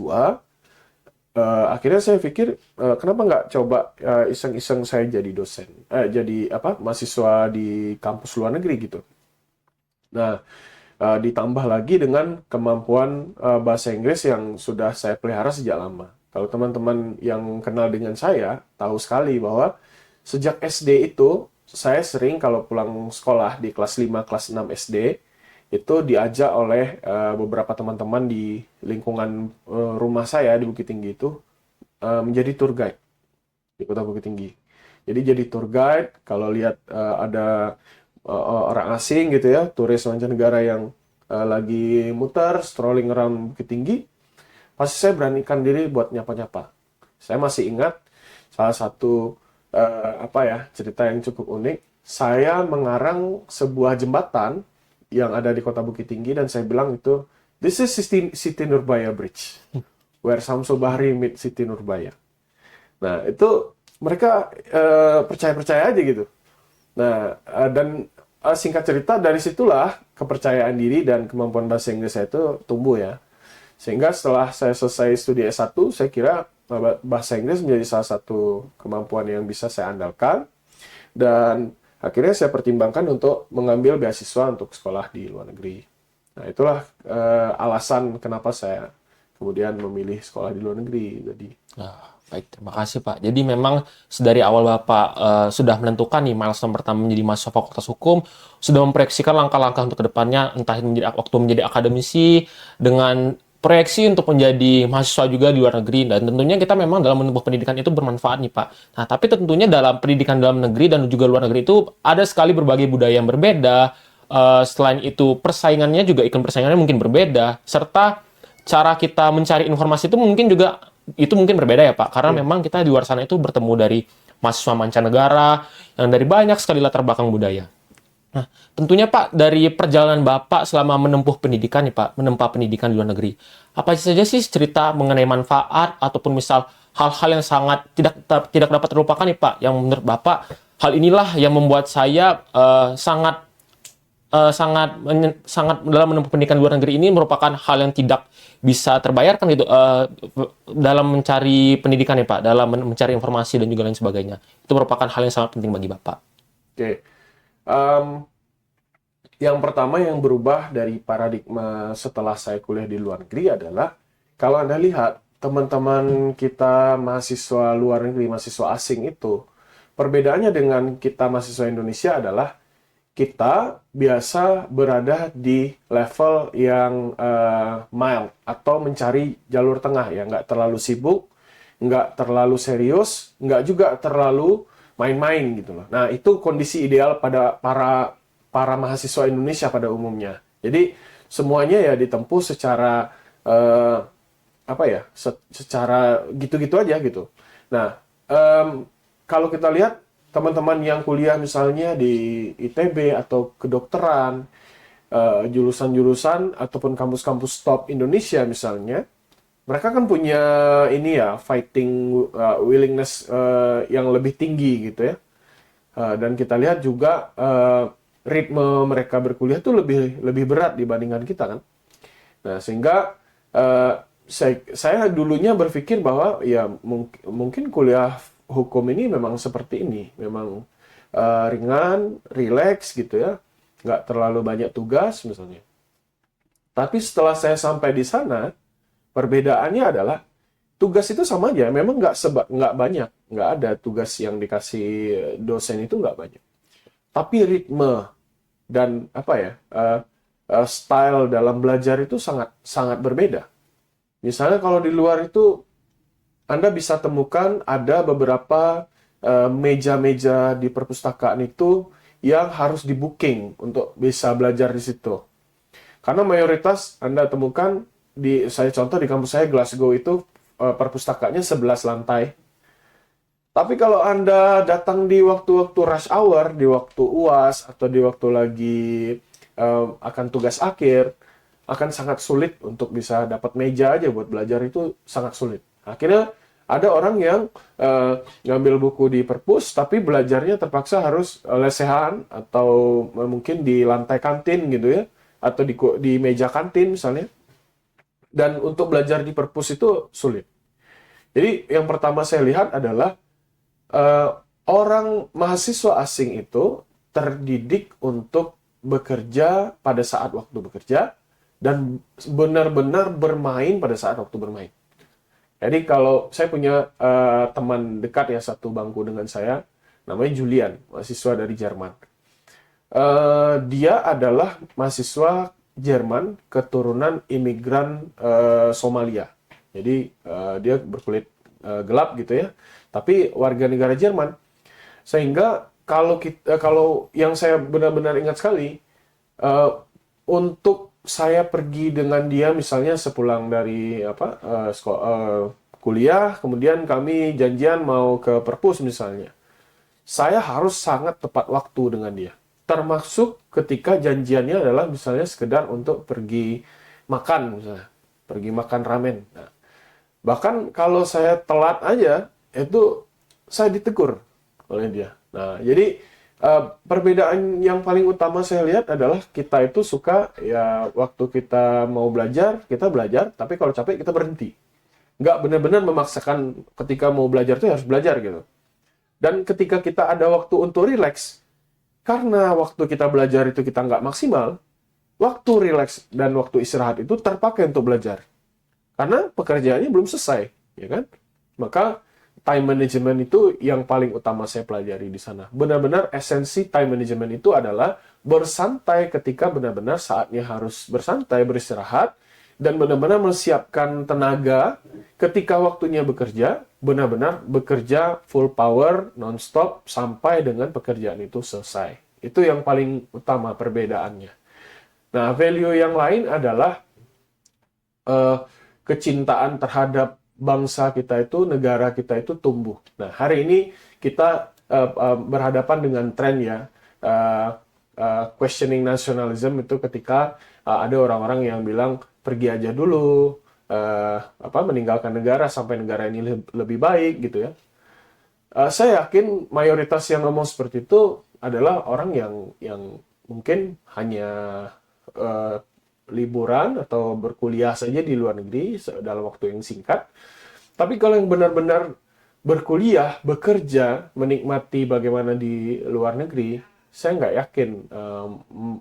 C: akhirnya saya pikir kenapa nggak coba iseng-iseng saya jadi dosen, jadi mahasiswa di kampus luar negeri gitu. Nah, ditambah lagi dengan kemampuan bahasa Inggris yang sudah saya pelihara sejak lama. Kalau teman-teman yang kenal dengan saya tahu sekali bahwa sejak SD itu saya sering kalau pulang sekolah di kelas 5, kelas 6 SD itu diajak oleh beberapa teman-teman di lingkungan rumah saya di Bukit Tinggi itu menjadi tour guide di Kota Bukit Tinggi. Jadi jadi tour guide kalau lihat ada orang asing gitu ya, turis mancanegara yang lagi muter, strolling around Bukit Tinggi, pasti saya beranikan diri buat nyapa-nyapa. Saya masih ingat salah satu cerita yang cukup unik. Saya mengarang sebuah jembatan yang ada di Kota Bukit Tinggi dan saya bilang itu, this is Siti Nurbaya Bridge, where Samsul Bahri meet Siti Nurbaya. Nah, itu mereka percaya-percaya aja gitu. Nah, dan singkat cerita dari situlah kepercayaan diri dan kemampuan bahasa Inggris saya itu tumbuh ya. Sehingga setelah saya selesai studi S1, saya kira bahasa Inggris menjadi salah satu kemampuan yang bisa saya andalkan. Dan akhirnya saya pertimbangkan untuk mengambil beasiswa untuk sekolah di luar negeri. Nah, itulah alasan kenapa saya kemudian memilih sekolah di luar negeri. Jadi,
B: baik, terima kasih Pak. Jadi memang dari awal Bapak sudah menentukan nih milestone pertama menjadi mahasiswa Fakultas Hukum, sudah memproyeksikan langkah-langkah untuk kedepannya, entah waktu menjadi akademisi, dengan proyeksi untuk menjadi mahasiswa juga di luar negeri. Dan tentunya kita memang dalam menempuh pendidikan itu bermanfaat nih Pak. Nah, tapi tentunya dalam pendidikan dalam negeri dan juga luar negeri itu ada sekali berbagai budaya yang berbeda. Selain itu persaingannya juga, iklim persaingannya mungkin berbeda, serta cara kita mencari informasi itu mungkin berbeda ya Pak, karena memang kita di luar sana itu bertemu dari mahasiswa mancanegara yang dari banyak sekali latar belakang budaya. Nah, tentunya Pak, dari perjalanan Bapak selama menempuh pendidikan nih Pak, menempuh pendidikan di luar negeri, apa saja sih cerita mengenai manfaat ataupun misal hal-hal yang sangat tidak dapat terlupakan nih Pak, yang menurut Bapak hal inilah yang membuat saya sangat dalam menempuh pendidikan di luar negeri ini merupakan hal yang tidak bisa terbayarkan gitu dalam mencari pendidikan ya Pak, dalam mencari informasi dan juga lain sebagainya. Itu merupakan hal yang sangat penting bagi Bapak.
C: Oke. Yang pertama yang berubah dari paradigma setelah saya kuliah di luar negeri adalah, kalau Anda lihat teman-teman kita mahasiswa luar negeri, mahasiswa asing itu, perbedaannya dengan kita mahasiswa Indonesia adalah kita biasa berada di level yang mild atau mencari jalur tengah ya, nggak terlalu sibuk, nggak terlalu serius, nggak juga terlalu main-main gitu loh. Nah, itu kondisi ideal pada para mahasiswa Indonesia pada umumnya. Jadi semuanya ya ditempuh secara apa ya, secara gitu-gitu aja gitu. Nah, kalau kita lihat teman-teman yang kuliah misalnya di ITB atau kedokteran, jurusan-jurusan ataupun kampus-kampus top Indonesia misalnya, mereka kan punya ini ya, fighting willingness yang lebih tinggi gitu ya. Dan kita lihat juga ritme mereka berkuliah tuh lebih berat dibandingkan kita kan. Nah, sehingga saya dulunya berpikir bahwa ya mungkin kuliah hukum ini memang seperti ini, memang ringan, rileks gitu ya, nggak terlalu banyak tugas misalnya. Tapi setelah saya sampai di sana, perbedaannya adalah tugas itu sama aja, memang nggak banyak, nggak ada tugas yang dikasih dosen itu nggak banyak. Tapi ritme dan apa ya, style dalam belajar itu sangat sangat berbeda. Misalnya kalau di luar itu Anda bisa temukan ada beberapa meja-meja di perpustakaan itu yang harus di-booking untuk bisa belajar di situ. Karena mayoritas Anda temukan saya contoh di kampus saya Glasgow itu perpustakaannya 11 lantai. Tapi kalau Anda datang di waktu-waktu rush hour, di waktu UAS atau di waktu lagi akan tugas akhir, akan sangat sulit untuk bisa dapat meja aja buat belajar, itu sangat sulit. Akhirnya ada orang yang ngambil buku di perpus, tapi belajarnya terpaksa harus lesehan atau mungkin di lantai kantin gitu ya, atau di meja kantin misalnya. Dan untuk belajar di perpus itu sulit. Jadi yang pertama saya lihat adalah orang mahasiswa asing itu terdidik untuk bekerja pada saat waktu bekerja dan benar-benar bermain pada saat waktu bermain. Jadi kalau saya punya teman dekat ya satu bangku dengan saya, namanya Julian, mahasiswa dari Jerman. Dia adalah mahasiswa Jerman keturunan imigran Somalia. Jadi dia berkulit gelap gitu ya, tapi warga negara Jerman. Sehingga kalau yang saya benar-benar ingat sekali, untuk saya pergi dengan dia misalnya sepulang dari kuliah, kemudian kami janjian mau ke perpus misalnya. Saya harus sangat tepat waktu dengan dia. Termasuk ketika janjiannya adalah misalnya sekedar untuk pergi makan misalnya, pergi makan ramen. Nah, bahkan kalau saya telat aja, itu saya ditegur oleh dia. Nah, jadi perbedaan yang paling utama saya lihat adalah kita itu suka ya waktu kita mau belajar, kita belajar, tapi kalau capek kita berhenti. Nggak benar-benar memaksakan ketika mau belajar tuh harus belajar gitu. Dan ketika kita ada waktu untuk rileks, karena waktu kita belajar itu kita nggak maksimal, waktu rileks dan waktu istirahat itu terpakai untuk belajar. Karena pekerjaannya belum selesai, ya kan? Maka time management itu yang paling utama saya pelajari di sana. Benar-benar esensi time management itu adalah bersantai ketika benar-benar saatnya harus bersantai, beristirahat, dan benar-benar menyiapkan tenaga ketika waktunya bekerja, benar-benar bekerja full power, non-stop, sampai dengan pekerjaan itu selesai. Itu yang paling utama perbedaannya. Nah, value yang lain adalah kecintaan terhadap bangsa kita itu, negara kita itu tumbuh. Nah, hari ini kita berhadapan dengan tren ya, questioning nationalism itu ketika ada orang-orang yang bilang pergi aja dulu, meninggalkan negara sampai negara ini lebih baik gitu ya. Saya yakin mayoritas yang ngomong seperti itu adalah orang yang mungkin hanya liburan atau berkuliah saja di luar negeri dalam waktu yang singkat. Tapi kalau yang benar-benar berkuliah, bekerja, menikmati bagaimana di luar negeri, saya nggak yakin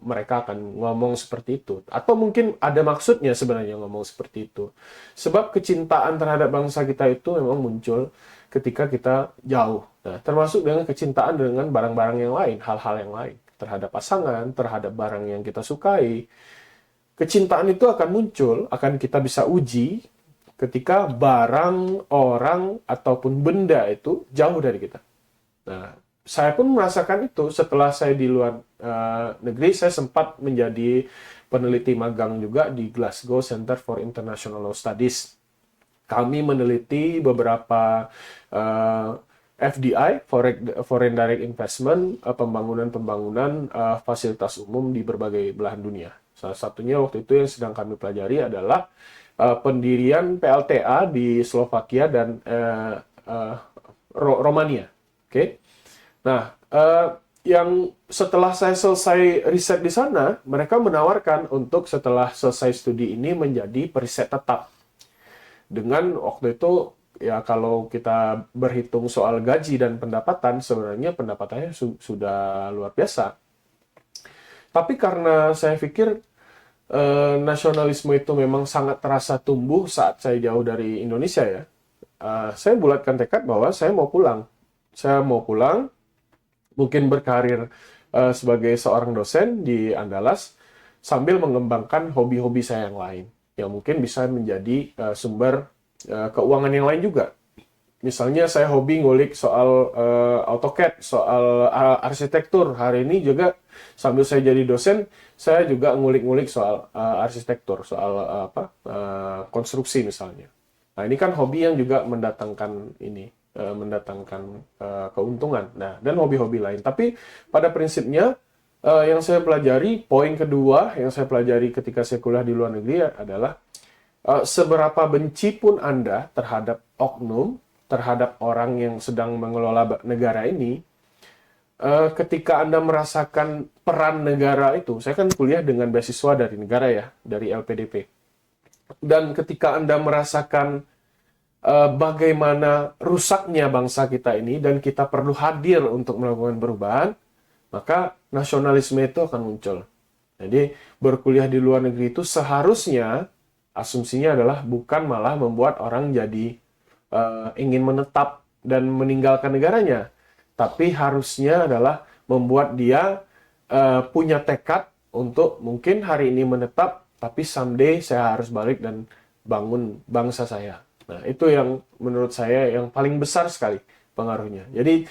C: mereka akan ngomong seperti itu. Atau mungkin ada maksudnya sebenarnya ngomong seperti itu. Sebab kecintaan terhadap bangsa kita itu memang muncul ketika kita jauh. Nah, termasuk dengan kecintaan dengan barang-barang yang lain, hal-hal yang lain. terhadap pasangan, terhadap barang yang kita sukai, kecintaan itu akan muncul, akan kita bisa uji ketika barang, orang, ataupun benda itu jauh dari kita. Nah, saya pun merasakan itu setelah saya di luar negeri. Saya sempat menjadi peneliti magang juga di Glasgow Center for International Law Studies. Kami meneliti beberapa FDI, Foreign Direct Investment, pembangunan-pembangunan fasilitas umum di berbagai belahan dunia. Salah satunya waktu itu yang sedang kami pelajari adalah pendirian PLTA di Slovakia dan Romania. Oke. Nah, yang setelah saya selesai riset di sana, mereka menawarkan untuk setelah selesai studi ini menjadi periset tetap. Dengan waktu itu, ya kalau kita berhitung soal gaji dan pendapatan, sebenarnya pendapatannya sudah luar biasa. Tapi karena saya pikir nasionalisme itu memang sangat terasa tumbuh saat saya jauh dari Indonesia ya, saya bulatkan tekad bahwa saya mau pulang. Saya mau pulang, mungkin berkarir sebagai seorang dosen di Andalas, sambil mengembangkan hobi-hobi saya yang lain, yang mungkin bisa menjadi sumber keuangan yang lain juga. Misalnya saya hobi ngulik soal AutoCAD, soal arsitektur. Hari ini juga sambil saya jadi dosen, saya juga ngulik-ngulik soal arsitektur, soal konstruksi misalnya. Nah, ini kan hobi yang juga mendatangkan keuntungan. Nah, dan hobi-hobi lain. Tapi pada prinsipnya yang saya pelajari, poin kedua yang saya pelajari ketika saya kuliah di luar negeri adalah seberapa benci pun Anda terhadap oknum, terhadap orang yang sedang mengelola negara ini, ketika Anda merasakan peran negara itu, saya kan kuliah dengan beasiswa dari negara ya, dari LPDP. Dan ketika Anda merasakan bagaimana rusaknya bangsa kita ini dan kita perlu hadir untuk melakukan perubahan, maka nasionalisme itu akan muncul. Jadi berkuliah di luar negeri itu seharusnya asumsinya adalah bukan malah membuat orang jadi ingin menetap dan meninggalkan negaranya, tapi harusnya adalah membuat dia punya tekad untuk mungkin hari ini menetap, tapi someday saya harus balik dan bangun bangsa saya. Nah, itu yang menurut saya yang paling besar sekali pengaruhnya. Jadi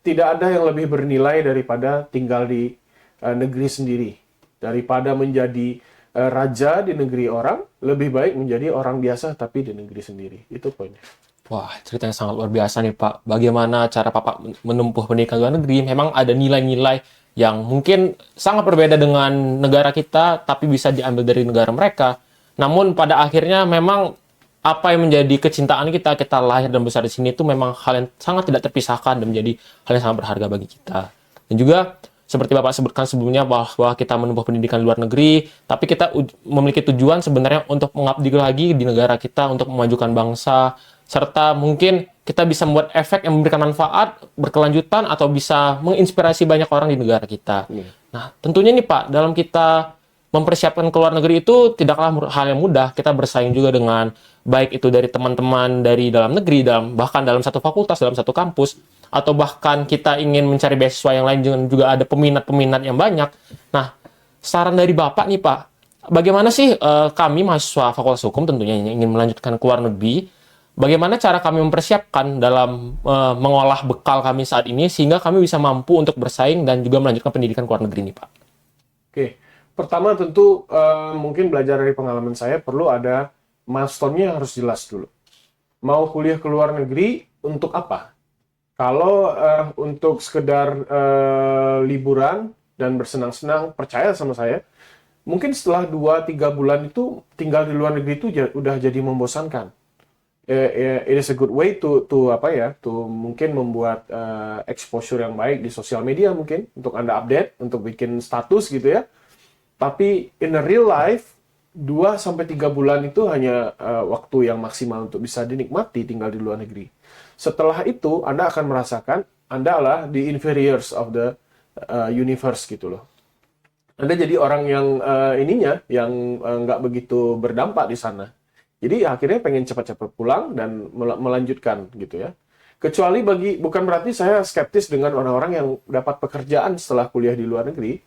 C: tidak ada yang lebih bernilai daripada tinggal di negeri sendiri. Daripada menjadi raja di negeri orang, lebih baik menjadi orang biasa tapi di negeri sendiri. Itu poinnya.
B: Wah, ceritanya sangat luar biasa nih Pak. Bagaimana cara Bapak menempuh pendidikan luar negeri? Memang ada nilai-nilai yang mungkin sangat berbeda dengan negara kita, tapi bisa diambil dari negara mereka. Namun pada akhirnya memang apa yang menjadi kecintaan kita lahir dan besar di sini itu memang hal yang sangat tidak terpisahkan dan menjadi hal yang sangat berharga bagi kita. Dan juga seperti Bapak sebutkan sebelumnya bahwa kita menempuh pendidikan di luar negeri, tapi kita memiliki tujuan sebenarnya untuk mengabdi lagi di negara kita, untuk memajukan bangsa, serta mungkin kita bisa membuat efek yang memberikan manfaat berkelanjutan atau bisa menginspirasi banyak orang di negara kita. Nah, tentunya nih Pak, dalam kita mempersiapkan ke luar negeri itu tidaklah hal yang mudah. Kita bersaing juga dengan baik itu dari teman-teman dari dalam negeri, bahkan dalam satu fakultas, dalam satu kampus, atau bahkan kita ingin mencari beasiswa yang lain juga ada peminat-peminat yang banyak. Nah, saran dari Bapak nih Pak, bagaimana sih kami mahasiswa Fakultas Hukum tentunya yang ingin melanjutkan ke luar negeri, bagaimana cara kami mempersiapkan dalam mengolah bekal kami saat ini sehingga kami bisa mampu untuk bersaing dan juga melanjutkan pendidikan ke luar negeri nih Pak?
C: Oke. Pertama tentu mungkin belajar dari pengalaman saya perlu ada milestone-nya harus jelas dulu. Mau kuliah ke luar negeri untuk apa? Kalau untuk sekedar liburan dan bersenang-senang, percaya sama saya, mungkin setelah 2-3 bulan itu tinggal di luar negeri itu udah jadi membosankan. It is a good way to mungkin membuat exposure yang baik di sosial media mungkin untuk Anda update, untuk bikin status gitu ya. Tapi in a real life, 2-3 bulan itu hanya waktu yang maksimal untuk bisa dinikmati tinggal di luar negeri. Setelah itu, Anda akan merasakan Anda adalah the inferiors of the universe gitu loh. Anda jadi orang yang yang nggak begitu berdampak di sana. Jadi akhirnya pengen cepat-cepat pulang dan melanjutkan gitu ya. Kecuali bukan berarti saya skeptis dengan orang-orang yang dapat pekerjaan setelah kuliah di luar negeri.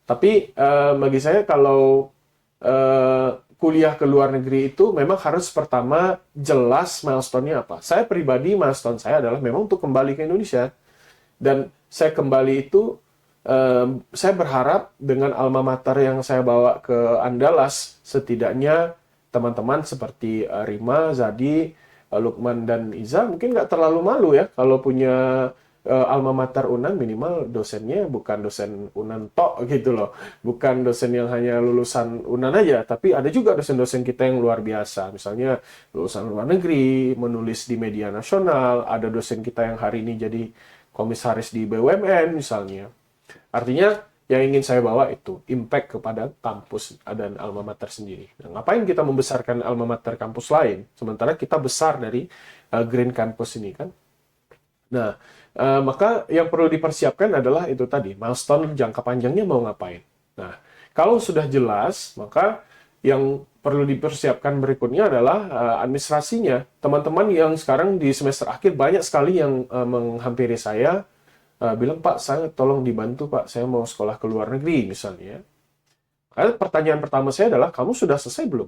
C: Tapi bagi saya kalau kuliah ke luar negeri itu memang harus pertama jelas milestone-nya apa. Saya pribadi milestone saya adalah memang untuk kembali ke Indonesia. Dan saya kembali itu saya berharap dengan alma mater yang saya bawa ke Andalas, setidaknya teman-teman seperti Rima, Zadi, Lukman, dan Iza mungkin nggak terlalu malu ya kalau punya alma mater Unan, minimal dosennya bukan dosen Unan tok gitu loh. Bukan dosen yang hanya lulusan Unan aja, tapi ada juga dosen-dosen kita yang luar biasa. Misalnya lulusan luar negeri, menulis di media nasional, ada dosen kita yang hari ini jadi komisaris di BUMN misalnya. Artinya yang ingin saya bawa itu impact kepada kampus dan alma mater sendiri. Nah, ngapain kita membesarkan alma mater kampus lain, sementara kita besar dari Green Campus ini kan? Nah, maka yang perlu dipersiapkan adalah itu tadi, milestone jangka panjangnya mau ngapain. Nah, kalau sudah jelas, maka yang perlu dipersiapkan berikutnya adalah administrasinya. Teman-teman yang sekarang di semester akhir banyak sekali yang menghampiri saya, bilang, Pak, saya tolong dibantu, Pak, saya mau sekolah ke luar negeri, misalnya. Pertanyaan pertama saya adalah, kamu sudah selesai belum?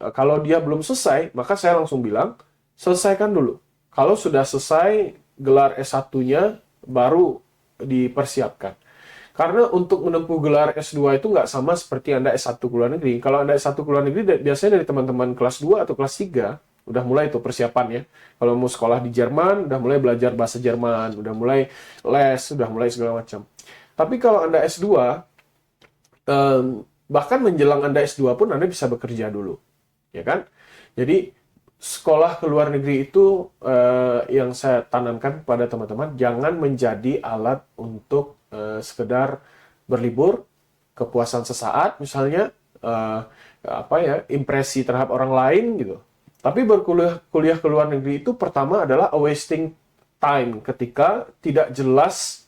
C: Kalau dia belum selesai, maka saya langsung bilang, selesaikan dulu. Kalau sudah selesai, gelar S1-nya baru dipersiapkan. Karena untuk menempuh gelar S2 itu nggak sama seperti Anda S1 ke luar negeri. Kalau Anda S1 ke luar negeri, biasanya dari teman-teman kelas 2 atau kelas 3, udah mulai itu persiapan ya. Kalau mau sekolah di Jerman, udah mulai belajar bahasa Jerman, udah mulai les, udah mulai segala macam. Tapi kalau Anda S2, bahkan menjelang Anda S2 pun Anda bisa bekerja dulu. Ya kan? Jadi, sekolah ke luar negeri itu yang saya tanamkan kepada teman-teman, jangan menjadi alat untuk sekedar berlibur, kepuasan sesaat misalnya, impresi terhadap orang lain gitu. Tapi kuliah ke luar negeri itu pertama adalah a wasting time ketika tidak jelas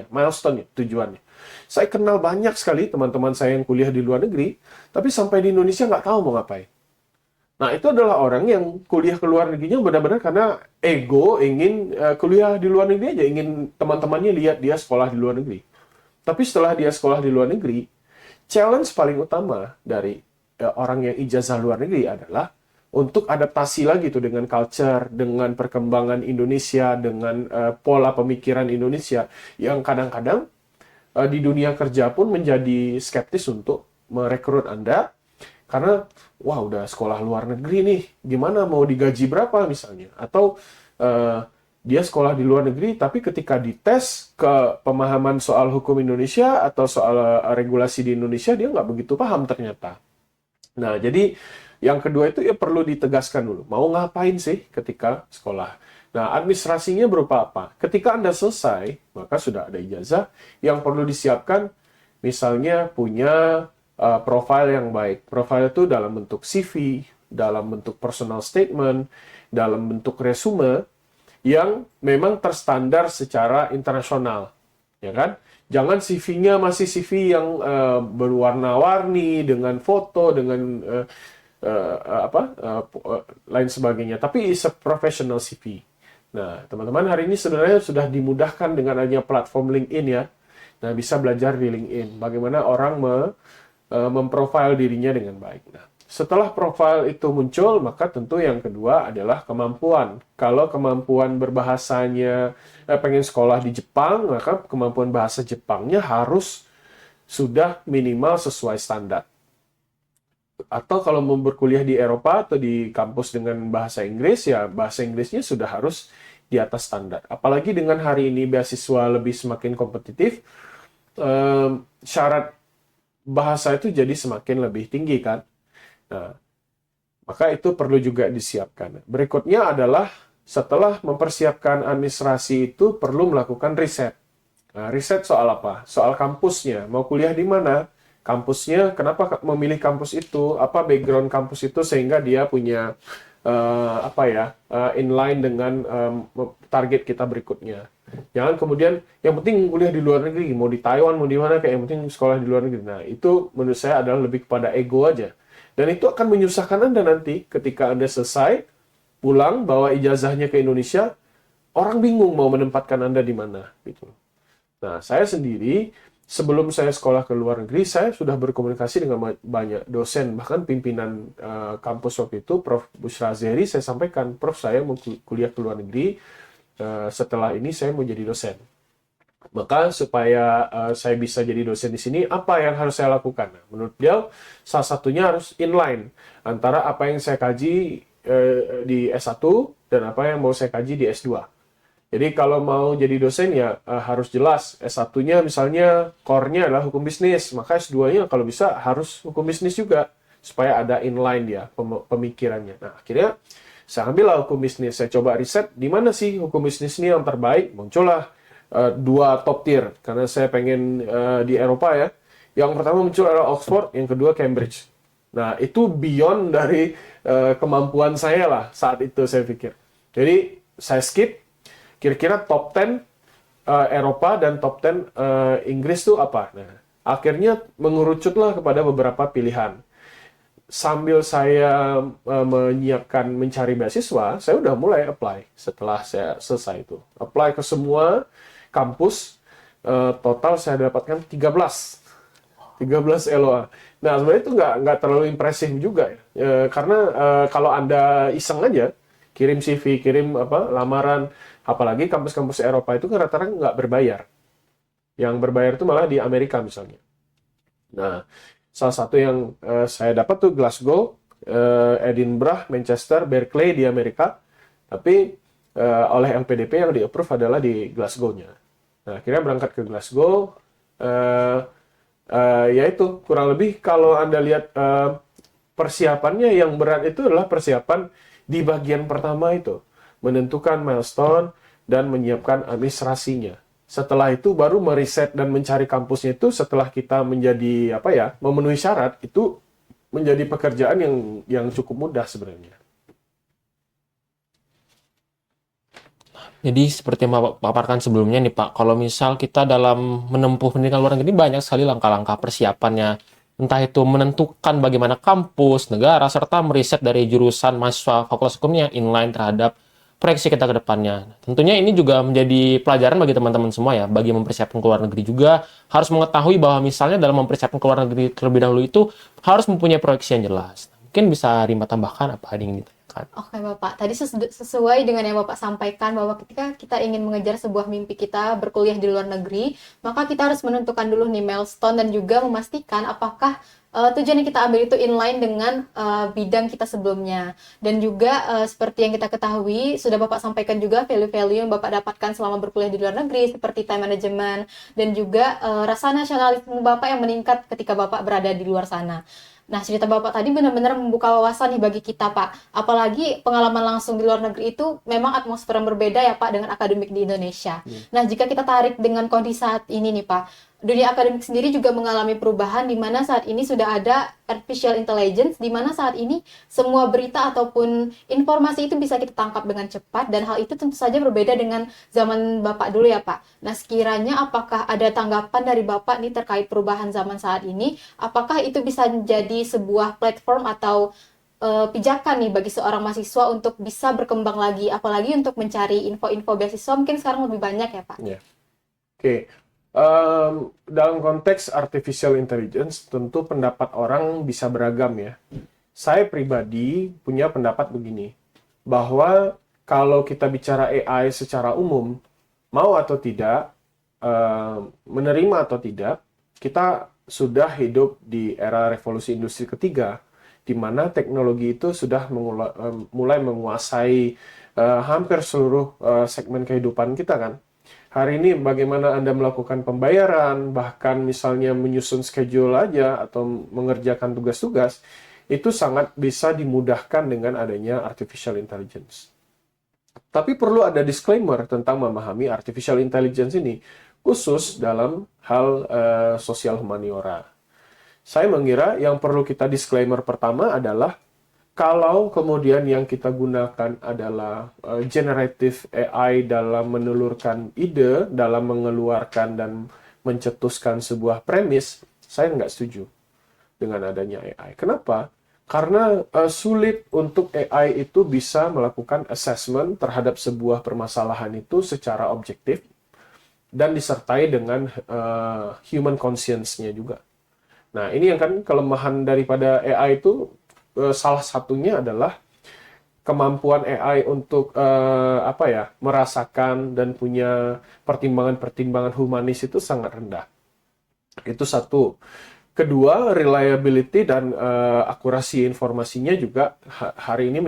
C: milestone-nya, tujuannya. Saya kenal banyak sekali teman-teman saya yang kuliah di luar negeri, tapi sampai di Indonesia nggak tahu mau ngapain. Nah, itu adalah orang yang kuliah ke luar negerinya benar-benar karena ego ingin kuliah di luar negeri aja, ingin teman-temannya lihat dia sekolah di luar negeri. Tapi setelah dia sekolah di luar negeri, challenge paling utama dari orang yang ijazah luar negeri adalah untuk adaptasi lagi tuh dengan culture, dengan perkembangan Indonesia, dengan pola pemikiran Indonesia yang kadang-kadang di dunia kerja pun menjadi skeptis untuk merekrut Anda. Karena, wah udah sekolah luar negeri nih, gimana mau digaji berapa misalnya? Atau dia sekolah di luar negeri, tapi ketika dites ke pemahaman soal hukum Indonesia atau soal regulasi di Indonesia, dia nggak begitu paham ternyata. Nah, jadi yang kedua itu ya perlu ditegaskan dulu, mau ngapain sih ketika sekolah? Nah, administrasinya berupa apa? Ketika Anda selesai, maka sudah ada ijazah, yang perlu disiapkan, misalnya punya profil yang baik. Profil itu dalam bentuk CV, dalam bentuk personal statement, dalam bentuk resume yang memang terstandar secara internasional, ya kan? Jangan CV-nya masih CV yang berwarna-warni dengan foto, dengan lain sebagainya. Tapi is a professional CV. Nah, teman-teman hari ini sebenarnya sudah dimudahkan dengan adanya platform LinkedIn ya. Nah, bisa belajar di LinkedIn. Bagaimana orang memprofil dirinya dengan baik. Nah, setelah profil itu muncul, maka tentu yang kedua adalah kemampuan. Kalau kemampuan berbahasanya pengen sekolah di Jepang, maka kemampuan bahasa Jepangnya harus sudah minimal sesuai standar. Atau kalau mau berkuliah di Eropa atau di kampus dengan bahasa Inggris, ya bahasa Inggrisnya sudah harus di atas standar. Apalagi dengan hari ini beasiswa lebih semakin kompetitif, syarat bahasa itu jadi semakin lebih tinggi kan. Nah, maka itu perlu juga disiapkan. Berikutnya adalah setelah mempersiapkan administrasi itu perlu melakukan riset. Nah, riset soal apa? Soal kampusnya. Mau kuliah di mana? Kampusnya, kenapa memilih kampus itu? Apa background kampus itu sehingga dia punya inline dengan target kita berikutnya. Jangan kemudian yang penting kuliah di luar negeri, mau di Taiwan, mau di mana, kayak yang penting sekolah di luar negeri. Nah, itu menurut saya adalah lebih kepada ego aja. Dan itu akan menyusahkan Anda nanti ketika Anda selesai, pulang bawa ijazahnya ke Indonesia, orang bingung mau menempatkan Anda di mana gitu. Nah, saya sendiri sebelum saya sekolah ke luar negeri, saya sudah berkomunikasi dengan banyak dosen, bahkan pimpinan kampus waktu itu, Prof. Bushra Zehri, saya sampaikan, Prof, saya mau kuliah ke luar negeri, setelah ini saya mau jadi dosen. Maka supaya saya bisa jadi dosen di sini, apa yang harus saya lakukan? Nah, menurut beliau, salah satunya harus inline antara apa yang saya kaji di S1 dan apa yang mau saya kaji di S2. Jadi kalau mau jadi dosen ya harus jelas. S1-nya misalnya core-nya adalah hukum bisnis, maka S2-nya kalau bisa harus hukum bisnis juga, supaya ada inline dia pemikirannya. Nah, akhirnya saya ambillah hukum bisnis, saya coba riset di mana sih hukum bisnis ini yang terbaik, muncullah dua top tier, karena saya pengen di Eropa ya. Yang pertama muncul adalah Oxford, yang kedua Cambridge. Nah, itu beyond dari kemampuan saya lah saat itu saya pikir. Jadi, saya skip, kira-kira top 10 Eropa dan top 10 Inggris itu apa? Nah, akhirnya mengerucutlah kepada beberapa pilihan. Sambil saya menyiapkan mencari beasiswa, saya udah mulai apply setelah saya selesai itu. Apply ke semua kampus, total saya dapatkan 13 LOA. Nah, sebenarnya itu nggak terlalu impresif juga ya. Karena kalau Anda iseng aja, kirim CV, kirim lamaran, apalagi kampus-kampus Eropa itu kan rata-rata nggak berbayar. Yang berbayar itu malah di Amerika misalnya. Nah, salah satu yang saya dapat tuh Glasgow, Edinburgh, Manchester, Berkeley di Amerika. Tapi oleh LPDP yang di-approve adalah di Glasgow-nya. Nah, akhirnya berangkat ke Glasgow. Ya itu, kurang lebih kalau Anda lihat persiapannya yang berat itu adalah persiapan di bagian pertama itu. Menentukan milestone dan menyiapkan administrasinya. Setelah itu baru meriset dan mencari kampusnya itu setelah kita menjadi memenuhi syarat, itu menjadi pekerjaan yang cukup mudah sebenarnya.
B: Jadi seperti yang Bapak paparkan sebelumnya nih Pak, kalau misal kita dalam menempuh pendidikan luar negeri banyak sekali langkah-langkah persiapannya. Entah itu menentukan bagaimana kampus, negara, serta meriset dari jurusan mahasiswa fakultas hukumnya yang inline terhadap proyeksi kita ke depannya. Tentunya ini juga menjadi pelajaran bagi teman-teman semua ya, bagi mempersiapkan ke luar negeri juga harus mengetahui bahwa misalnya dalam mempersiapkan ke luar negeri terlebih dahulu itu harus mempunyai proyeksi yang jelas. Mungkin bisa Rima tambahkan apa yang ingin ditanyakan?
A: Oke Bapak, tadi sesuai dengan yang Bapak sampaikan bahwa ketika kita ingin mengejar sebuah mimpi kita berkuliah di luar negeri, maka kita harus menentukan dulu nih milestone dan juga memastikan apakah tujuan yang kita ambil itu inline dengan bidang kita sebelumnya. Dan juga seperti yang kita ketahui, sudah Bapak sampaikan juga value-value yang Bapak dapatkan selama berkuliah di luar negeri, seperti time management, dan juga rasa nasionalisme Bapak yang meningkat ketika Bapak berada di luar sana. Nah, cerita Bapak tadi benar-benar membuka wawasan nih bagi kita, Pak. Apalagi pengalaman langsung di luar negeri itu memang atmosfer yang berbeda ya, Pak, dengan akademik di Indonesia. Nah, jika kita tarik dengan kondisi saat ini nih, Pak, dunia akademik sendiri juga mengalami perubahan di mana saat ini sudah ada artificial intelligence, di mana saat ini semua berita ataupun informasi itu bisa kita tangkap dengan cepat, dan hal itu tentu saja berbeda dengan zaman Bapak dulu ya Pak. Nah, sekiranya apakah ada tanggapan dari Bapak nih terkait perubahan zaman saat ini? Apakah itu bisa menjadi sebuah platform atau pijakan nih bagi seorang mahasiswa untuk bisa berkembang lagi, apalagi untuk mencari info-info beasiswa mungkin sekarang lebih banyak ya Pak?
C: Ya. Oke. Dalam konteks artificial intelligence, tentu pendapat orang bisa beragam ya. Saya pribadi punya pendapat begini, bahwa kalau kita bicara AI secara umum, mau atau tidak, menerima atau tidak, kita sudah hidup di era revolusi industri ketiga, di mana teknologi itu sudah mulai menguasai hampir seluruh segmen kehidupan kita kan. Hari ini bagaimana Anda melakukan pembayaran, bahkan misalnya menyusun schedule aja atau mengerjakan tugas-tugas, itu sangat bisa dimudahkan dengan adanya artificial intelligence. Tapi perlu ada disclaimer tentang memahami artificial intelligence ini, khusus dalam hal sosial humaniora. Saya mengira yang perlu kita disclaimer pertama adalah kalau kemudian yang kita gunakan adalah generative AI dalam menelurkan ide, dalam mengeluarkan dan mencetuskan sebuah premis, saya nggak setuju dengan adanya AI. Kenapa? Karena sulit untuk AI itu bisa melakukan assessment terhadap sebuah permasalahan itu secara objektif dan disertai dengan human conscience-nya juga. Nah, ini yang kan kelemahan daripada AI itu, salah satunya adalah kemampuan AI untuk merasakan dan punya pertimbangan-pertimbangan humanis itu sangat rendah. Itu satu. Kedua, reliability dan akurasi informasinya juga hari ini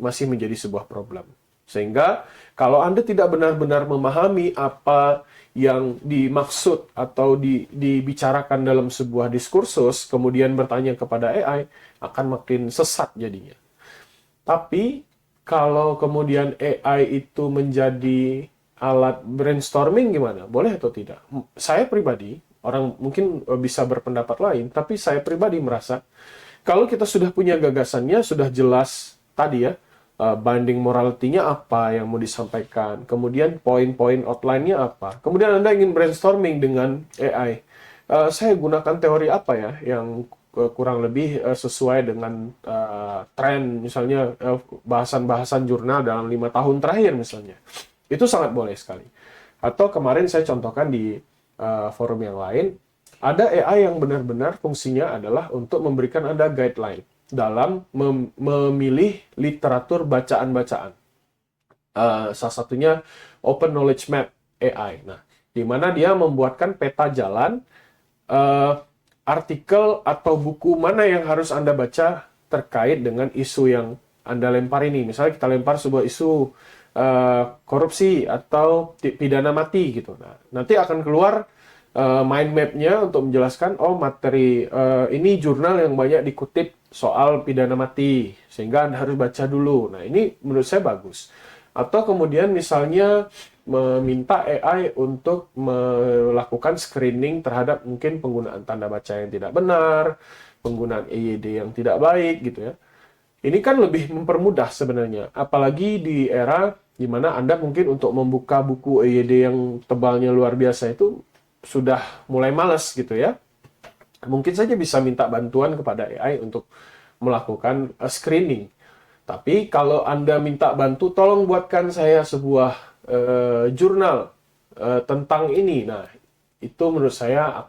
C: masih menjadi sebuah problem. Sehingga kalau Anda tidak benar-benar memahami apa yang dimaksud atau dibicarakan dalam sebuah diskursus, kemudian bertanya kepada AI, akan makin sesat jadinya. Tapi kalau kemudian AI itu menjadi alat brainstorming gimana? Boleh atau tidak? Saya pribadi, orang mungkin bisa berpendapat lain, tapi saya pribadi merasa kalau kita sudah punya gagasannya, sudah jelas tadi ya, binding morality-nya apa yang mau disampaikan, kemudian poin-poin outline-nya apa, kemudian Anda ingin brainstorming dengan AI, saya gunakan teori apa ya yang kurang lebih sesuai dengan tren, misalnya bahasan-bahasan jurnal dalam 5 tahun terakhir misalnya. Itu sangat boleh sekali. Atau kemarin saya contohkan di forum yang lain, ada AI yang benar-benar fungsinya adalah untuk memberikan Anda guideline dalam memilih literatur bacaan-bacaan. Salah satunya Open Knowledge Map AI. Nah, di mana dia membuatkan peta jalan artikel atau buku mana yang harus Anda baca terkait dengan isu yang Anda lempar ini. Misalnya kita lempar sebuah isu korupsi atau pidana mati gitu. Nah, nanti akan keluar mind map-nya untuk menjelaskan, materi ini jurnal yang banyak dikutip soal pidana mati, sehingga Anda harus baca dulu. Nah, ini menurut saya bagus. Atau kemudian misalnya meminta AI untuk melakukan screening terhadap mungkin penggunaan tanda baca yang tidak benar, penggunaan EYD yang tidak baik gitu ya. Ini kan lebih mempermudah sebenarnya, apalagi di era di mana Anda mungkin untuk membuka buku EYD yang tebalnya luar biasa itu sudah mulai malas gitu ya. Mungkin saja bisa minta bantuan kepada AI untuk melakukan screening. Tapi kalau Anda minta bantu, tolong buatkan saya sebuah jurnal tentang ini. Nah, itu menurut saya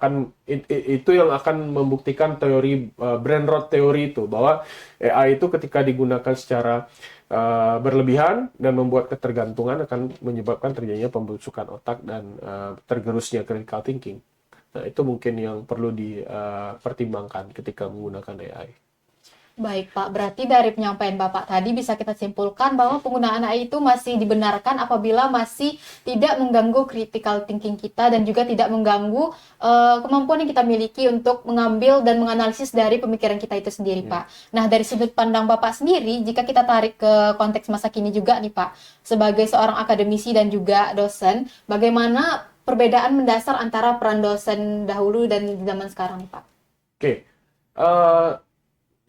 C: itu yang akan membuktikan teori brain rot teori itu, bahwa AI itu ketika digunakan secara berlebihan dan membuat ketergantungan akan menyebabkan terjadinya pembusukan otak dan tergerusnya critical thinking. Nah, itu mungkin yang perlu dipertimbangkan ketika menggunakan AI.
A: Baik Pak, berarti dari penyampaian Bapak tadi bisa kita simpulkan bahwa penggunaan AI itu masih dibenarkan apabila masih tidak mengganggu critical thinking kita dan juga tidak mengganggu kemampuan yang kita miliki untuk mengambil dan menganalisis dari pemikiran kita itu sendiri, Pak. Nah, dari sudut pandang Bapak sendiri, jika kita tarik ke konteks masa kini juga nih Pak, sebagai seorang akademisi dan juga dosen, bagaimana perbedaan mendasar antara peran dosen dahulu dan zaman sekarang, Pak?
C: Oke.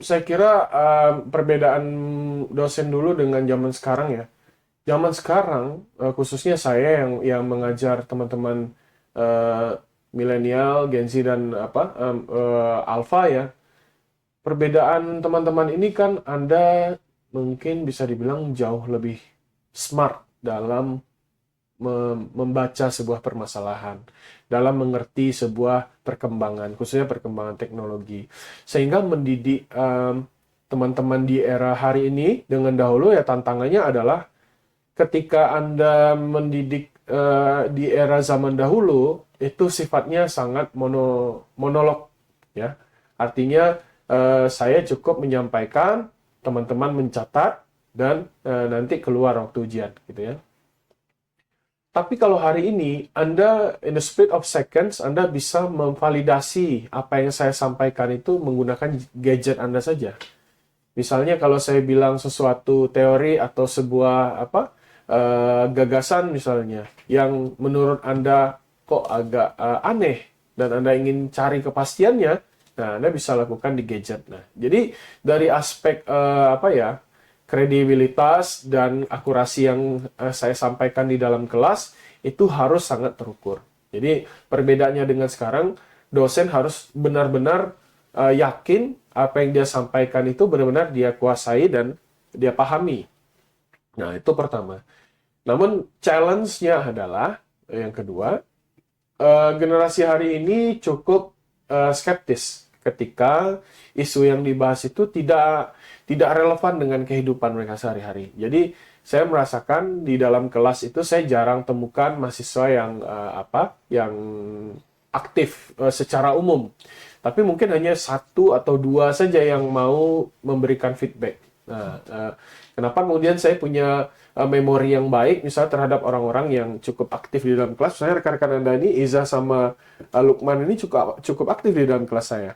C: Saya kira perbedaan dosen dulu dengan zaman sekarang ya. Zaman sekarang, khususnya saya yang mengajar teman-teman milenial, Gen Z dan Alpha ya. Perbedaan teman-teman ini kan Anda mungkin bisa dibilang jauh lebih smart dalam membaca sebuah permasalahan, dalam mengerti sebuah perkembangan, khususnya perkembangan teknologi, sehingga mendidik teman-teman di era hari ini dengan dahulu ya tantangannya adalah ketika Anda mendidik di era zaman dahulu itu sifatnya sangat monolog ya, artinya saya cukup menyampaikan, teman-teman mencatat dan nanti keluar waktu ujian gitu ya. Tapi kalau hari ini, Anda in the split of seconds, Anda bisa memvalidasi apa yang saya sampaikan itu menggunakan gadget Anda saja. Misalnya kalau saya bilang sesuatu teori atau sebuah gagasan misalnya, yang menurut Anda kok agak aneh, dan Anda ingin cari kepastiannya, nah Anda bisa lakukan di gadget. Nah, jadi dari aspek kredibilitas dan akurasi yang saya sampaikan di dalam kelas itu harus sangat terukur. Jadi perbedaannya dengan sekarang, dosen harus benar-benar yakin apa yang dia sampaikan itu benar-benar dia kuasai dan dia pahami. Nah, itu pertama. Namun challenge-nya adalah yang kedua, generasi hari ini cukup skeptis ketika isu yang dibahas itu tidak relevan dengan kehidupan mereka sehari-hari. Jadi saya merasakan di dalam kelas itu saya jarang temukan mahasiswa yang aktif secara umum. Tapi mungkin hanya satu atau dua saja yang mau memberikan feedback. Nah, kenapa kemudian saya punya memori yang baik misalnya terhadap orang-orang yang cukup aktif di dalam kelas. Saya rekan-rekan Anda ini, Iza sama Lukman ini cukup aktif di dalam kelas saya.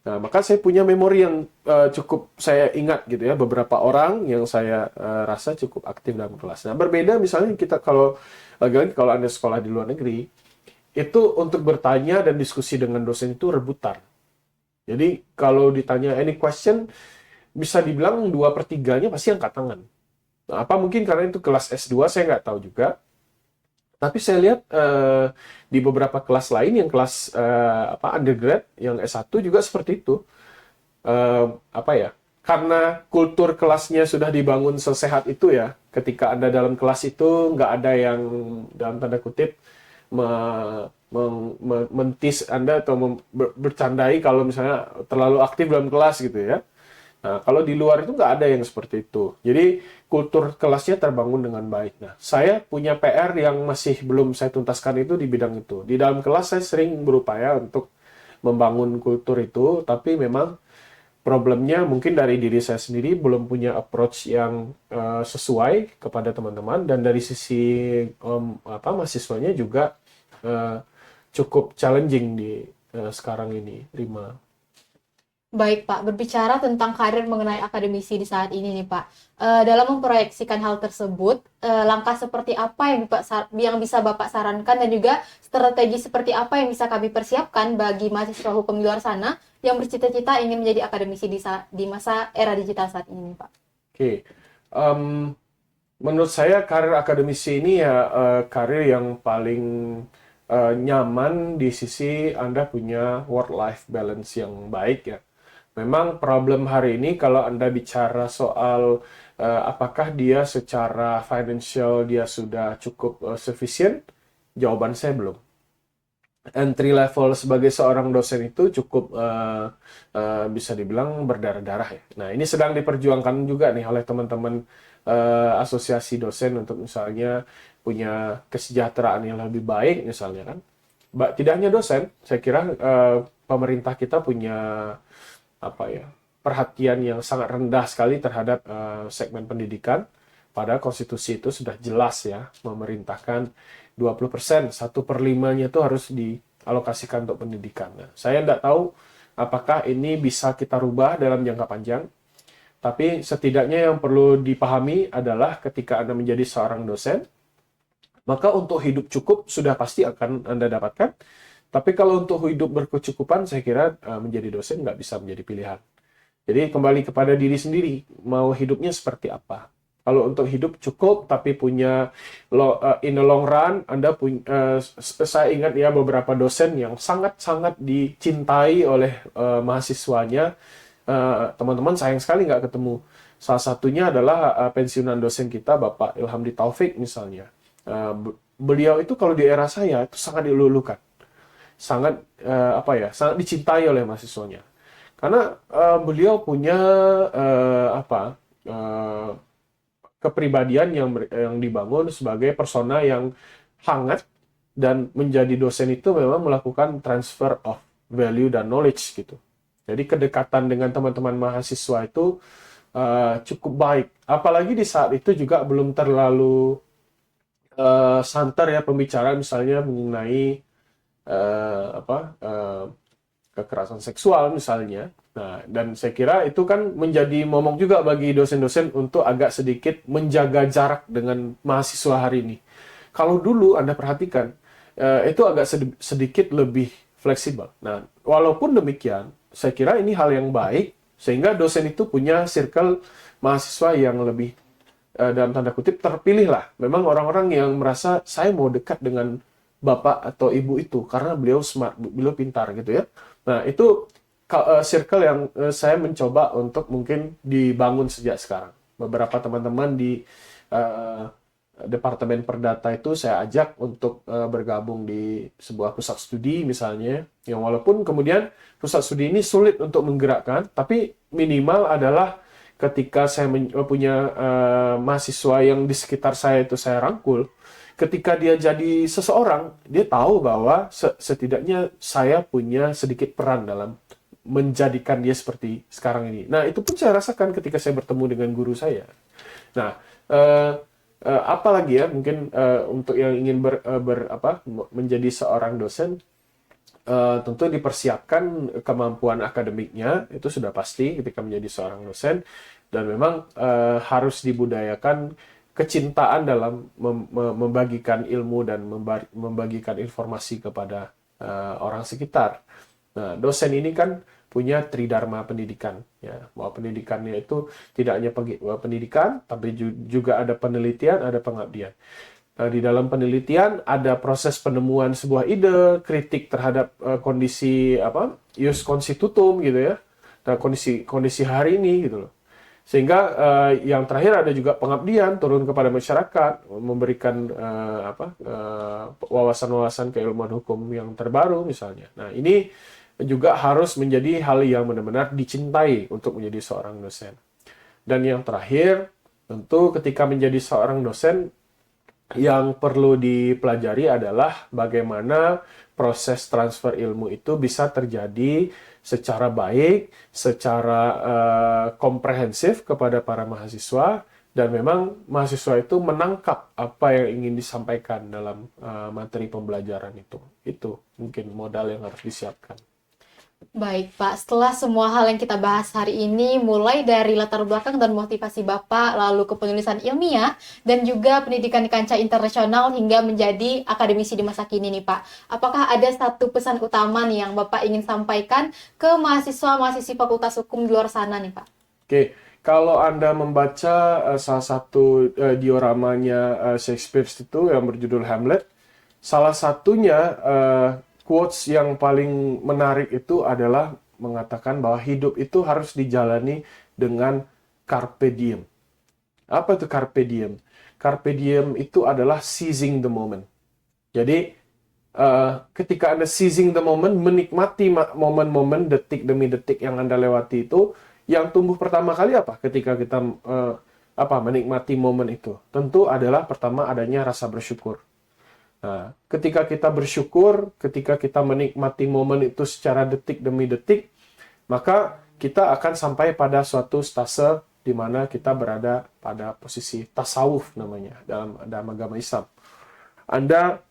C: Nah, maka saya punya memori yang cukup saya ingat gitu ya, beberapa orang yang saya rasa cukup aktif dalam kelas. Nah, berbeda misalnya kita kalau lagi-lagi kalau Anda sekolah di luar negeri, itu untuk bertanya dan diskusi dengan dosen itu rebutan. Jadi kalau ditanya any question, bisa dibilang 2/3-nya pasti angkat tangan. Nah, apa mungkin karena itu kelas S2, saya nggak tahu juga. Tapi saya lihat di beberapa kelas lain yang kelas undergrad, yang S1 juga seperti itu. Karena kultur kelasnya sudah dibangun sesehat itu ya, ketika Anda dalam kelas itu nggak ada yang dalam tanda kutip mentis Anda atau bercandai kalau misalnya terlalu aktif dalam kelas gitu ya. Nah, kalau di luar itu nggak ada yang seperti itu. Jadi, kultur kelasnya terbangun dengan baik. Nah, saya punya PR yang masih belum saya tuntaskan itu di bidang itu. Di dalam kelas saya sering berupaya untuk membangun kultur itu, tapi memang problemnya mungkin dari diri saya sendiri belum punya approach yang sesuai kepada teman-teman, dan dari sisi mahasiswanya juga cukup challenging di sekarang ini, Rima.
A: Baik Pak, berbicara tentang karir mengenai akademisi di saat ini nih Pak, dalam memproyeksikan hal tersebut, langkah seperti apa yang bisa Bapak sarankan, dan juga strategi seperti apa yang bisa kami persiapkan bagi mahasiswa hukum di luar sana yang bercita-cita ingin menjadi akademisi di masa era digital saat ini Pak?
C: Oke. Menurut saya karir akademisi ini ya karir yang paling nyaman di sisi Anda punya work-life balance yang baik ya. Memang problem hari ini kalau Anda bicara soal apakah dia secara financial dia sudah cukup sufficient, jawaban saya belum. Entry level sebagai seorang dosen itu cukup bisa dibilang berdarah-darah ya. Nah, ini sedang diperjuangkan juga nih oleh teman-teman asosiasi dosen untuk misalnya punya kesejahteraan yang lebih baik misalnya kan. Tidak hanya dosen, saya kira pemerintah kita punya perhatian yang sangat rendah sekali terhadap segmen pendidikan. Pada konstitusi itu sudah jelas ya, memerintahkan 20%, 1/5-nya itu harus dialokasikan untuk pendidikan. Nah, saya tidak tahu apakah ini bisa kita rubah dalam jangka panjang, tapi setidaknya yang perlu dipahami adalah ketika Anda menjadi seorang dosen, maka untuk hidup cukup sudah pasti akan Anda dapatkan. Tapi kalau untuk hidup berkecukupan, saya kira menjadi dosen nggak bisa menjadi pilihan. Jadi kembali kepada diri sendiri, mau hidupnya seperti apa. Kalau untuk hidup cukup, tapi punya in the long run, Anda punya, saya ingat ya beberapa dosen yang sangat-sangat dicintai oleh mahasiswanya. Teman-teman sayang sekali nggak ketemu. Salah satunya adalah pensiunan dosen kita, Bapak Ilhamdi Taufik misalnya. Beliau itu kalau di era saya itu sangat dilulukan. Sangat sangat dicintai oleh mahasiswanya, karena beliau punya kepribadian yang dibangun sebagai persona yang hangat, dan menjadi dosen itu memang melakukan transfer of value dan knowledge gitu. Jadi kedekatan dengan teman-teman mahasiswa itu cukup baik, apalagi di saat itu juga belum terlalu santer ya pembicaraan misalnya mengenai kekerasan seksual misalnya. Nah, dan saya kira itu kan menjadi momok juga bagi dosen-dosen untuk agak sedikit menjaga jarak dengan mahasiswa hari ini. Kalau dulu Anda perhatikan, itu agak sedikit lebih fleksibel. Nah, walaupun demikian, saya kira ini hal yang baik, sehingga dosen itu punya circle mahasiswa yang lebih, dalam tanda kutip, terpilih lah. Memang orang-orang yang merasa saya mau dekat dengan bapak atau ibu itu karena beliau smart, beliau pintar gitu ya. Nah, itu circle yang saya mencoba untuk mungkin dibangun sejak sekarang. Beberapa teman-teman di uh, Departemen Perdata itu saya ajak untuk bergabung di sebuah pusat studi misalnya, yang walaupun kemudian pusat studi ini sulit untuk menggerakkan, tapi minimal adalah ketika saya punya mahasiswa yang di sekitar saya itu saya rangkul, ketika dia jadi seseorang, dia tahu bahwa setidaknya saya punya sedikit peran dalam menjadikan dia seperti sekarang ini. Nah, itu pun saya rasakan ketika saya bertemu dengan guru saya. Nah, apalagi ya mungkin untuk yang ingin menjadi seorang dosen, tentu dipersiapkan kemampuan akademiknya, itu sudah pasti ketika menjadi seorang dosen, dan memang harus dibudayakan kecintaan dalam membagikan ilmu dan membagikan informasi kepada orang sekitar. Nah, dosen ini kan punya tridharma pendidikan, ya, bahwa pendidikannya itu tidak hanya pendidikan, tapi juga ada penelitian, ada pengabdian. Nah, di dalam penelitian ada proses penemuan sebuah ide, kritik terhadap kondisi ius constitutum gitu ya, nah, kondisi hari ini gitu loh. Sehingga yang terakhir ada juga pengabdian, turun kepada masyarakat, memberikan wawasan-wawasan keilmuan hukum yang terbaru misalnya. Nah, ini juga harus menjadi hal yang benar-benar dicintai untuk menjadi seorang dosen. Dan yang terakhir, tentu ketika menjadi seorang dosen, yang perlu dipelajari adalah bagaimana proses transfer ilmu itu bisa terjadi secara baik, secara komprehensif kepada para mahasiswa, dan memang mahasiswa itu menangkap apa yang ingin disampaikan dalam materi pembelajaran itu. Itu mungkin modal yang harus disiapkan.
A: Baik, Pak. Setelah semua hal yang kita bahas hari ini, mulai dari latar belakang dan motivasi Bapak, lalu ke penulisan ilmiah, dan juga pendidikan di kancah internasional hingga menjadi akademisi di masa kini nih, Pak. Apakah ada satu pesan utama nih yang Bapak ingin sampaikan ke mahasiswa-mahasiswi Fakultas Hukum di luar sana nih, Pak?
C: Oke, kalau Anda membaca salah satu dioramanya Shakespeare itu yang berjudul Hamlet, salah satunya quotes yang paling menarik itu adalah mengatakan bahwa hidup itu harus dijalani dengan carpe diem. Apa itu carpe diem? Carpe diem itu adalah seizing the moment. Jadi, ketika Anda seizing the moment, menikmati momen-momen, detik demi detik yang Anda lewati itu, yang tumbuh pertama kali apa? Ketika kita menikmati momen itu, tentu adalah pertama adanya rasa bersyukur. Nah, ketika kita bersyukur, ketika kita menikmati momen itu secara detik demi detik, maka kita akan sampai pada suatu stase di mana kita berada pada posisi tasawuf namanya dalam agama Islam. Anda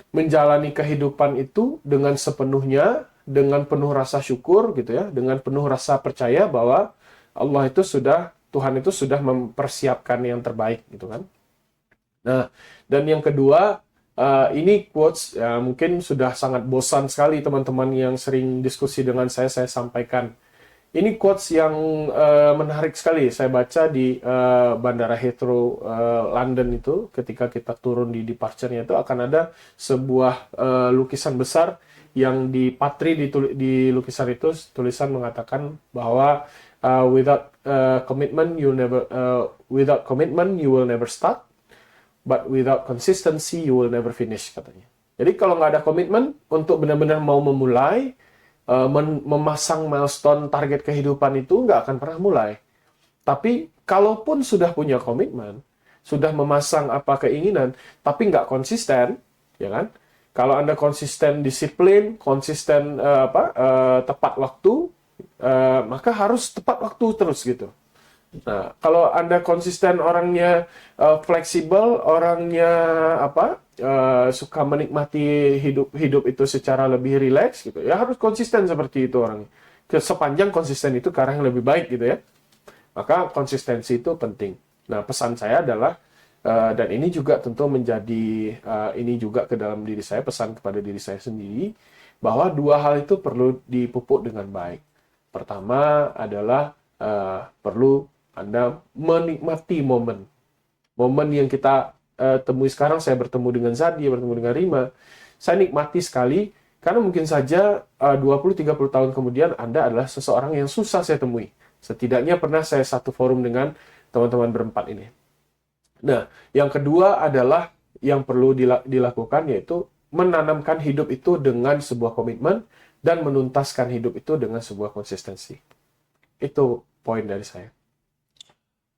C: menjalani kehidupan itu dengan sepenuhnya, dengan penuh rasa syukur gitu ya, dengan penuh rasa percaya bahwa Tuhan itu sudah mempersiapkan yang terbaik gitu kan. Nah, dan yang kedua, ini quotes mungkin sudah sangat bosan sekali teman-teman yang sering diskusi dengan saya sampaikan. Ini quotes yang menarik sekali. Saya baca di Bandara Heathrow London itu, ketika kita turun di departure-nya itu akan ada sebuah lukisan besar yang dipatri di lukisan itu, tulisan mengatakan bahwa without commitment you will never start. But without consistency, you will never finish, katanya. Jadi kalau nggak ada komitmen untuk benar-benar mau memulai, memasang milestone target kehidupan itu nggak akan pernah mulai. Tapi kalaupun sudah punya komitmen, sudah memasang keinginan, tapi nggak konsisten, ya kan? Kalau Anda konsisten disiplin, konsisten tepat waktu, maka harus tepat waktu terus gitu. Nah, kalau Anda konsisten orangnya fleksibel, orangnya suka menikmati hidup itu secara lebih rileks gitu. Ya harus konsisten seperti itu orangnya. Sepanjang konsisten itu ke arah yang lebih baik gitu ya. Maka konsistensi itu penting. Nah, pesan saya adalah dan ini juga tentu menjadi ini juga ke dalam diri saya, pesan kepada diri saya sendiri bahwa dua hal itu perlu dipupuk dengan baik. Pertama adalah perlu Anda menikmati momen yang kita temui sekarang. Saya bertemu dengan Zadi, bertemu dengan Rima, saya nikmati sekali Karena mungkin saja 20-30 tahun kemudian Anda adalah seseorang yang susah saya temui. Setidaknya pernah saya satu forum dengan teman-teman berempat ini. Nah, yang kedua adalah yang perlu dilakukan yaitu menanamkan hidup itu dengan sebuah komitmen dan menuntaskan hidup itu dengan sebuah konsistensi. Itu poin dari saya.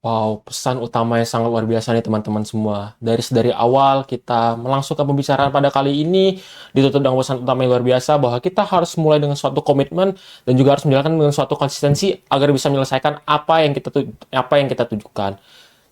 B: Wow, pesan utama yang sangat luar biasa nih teman-teman semua. Dari awal kita melangsungkan pembicaraan pada kali ini ditutup dengan pesan utama yang luar biasa bahwa kita harus mulai dengan suatu komitmen dan juga harus menjalankan dengan suatu konsistensi agar bisa menyelesaikan apa yang kita tujukan.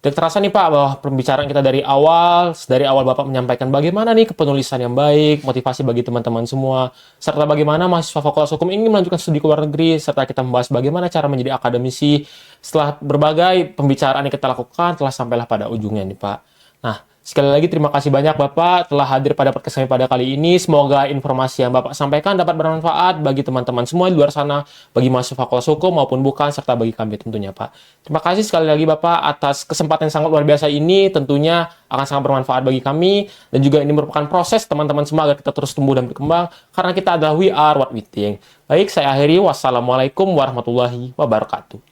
B: Dan terasa nih Pak bahwa pembicaraan kita dari awal Bapak menyampaikan bagaimana nih kepenulisan yang baik, motivasi bagi teman-teman semua, serta bagaimana mahasiswa Fakultas Hukum ingin melanjutkan studi ke luar negeri, serta kita membahas bagaimana cara menjadi akademisi. Setelah berbagai pembicaraan yang kita lakukan, telah sampailah pada ujungnya nih Pak. Nah, sekali lagi terima kasih banyak Bapak telah hadir pada podcast kami pada kali ini. Semoga informasi yang Bapak sampaikan dapat bermanfaat bagi teman-teman semua di luar sana, bagi mahasiswa Fakultas Hukum maupun bukan, serta bagi kami tentunya Pak. Terima kasih sekali lagi Bapak atas kesempatan yang sangat luar biasa ini, tentunya akan sangat bermanfaat bagi kami, dan juga ini merupakan proses teman-teman semua agar kita terus tumbuh dan berkembang, karena kita adalah we are what we think. Baik, saya akhiri. Wassalamualaikum warahmatullahi wabarakatuh.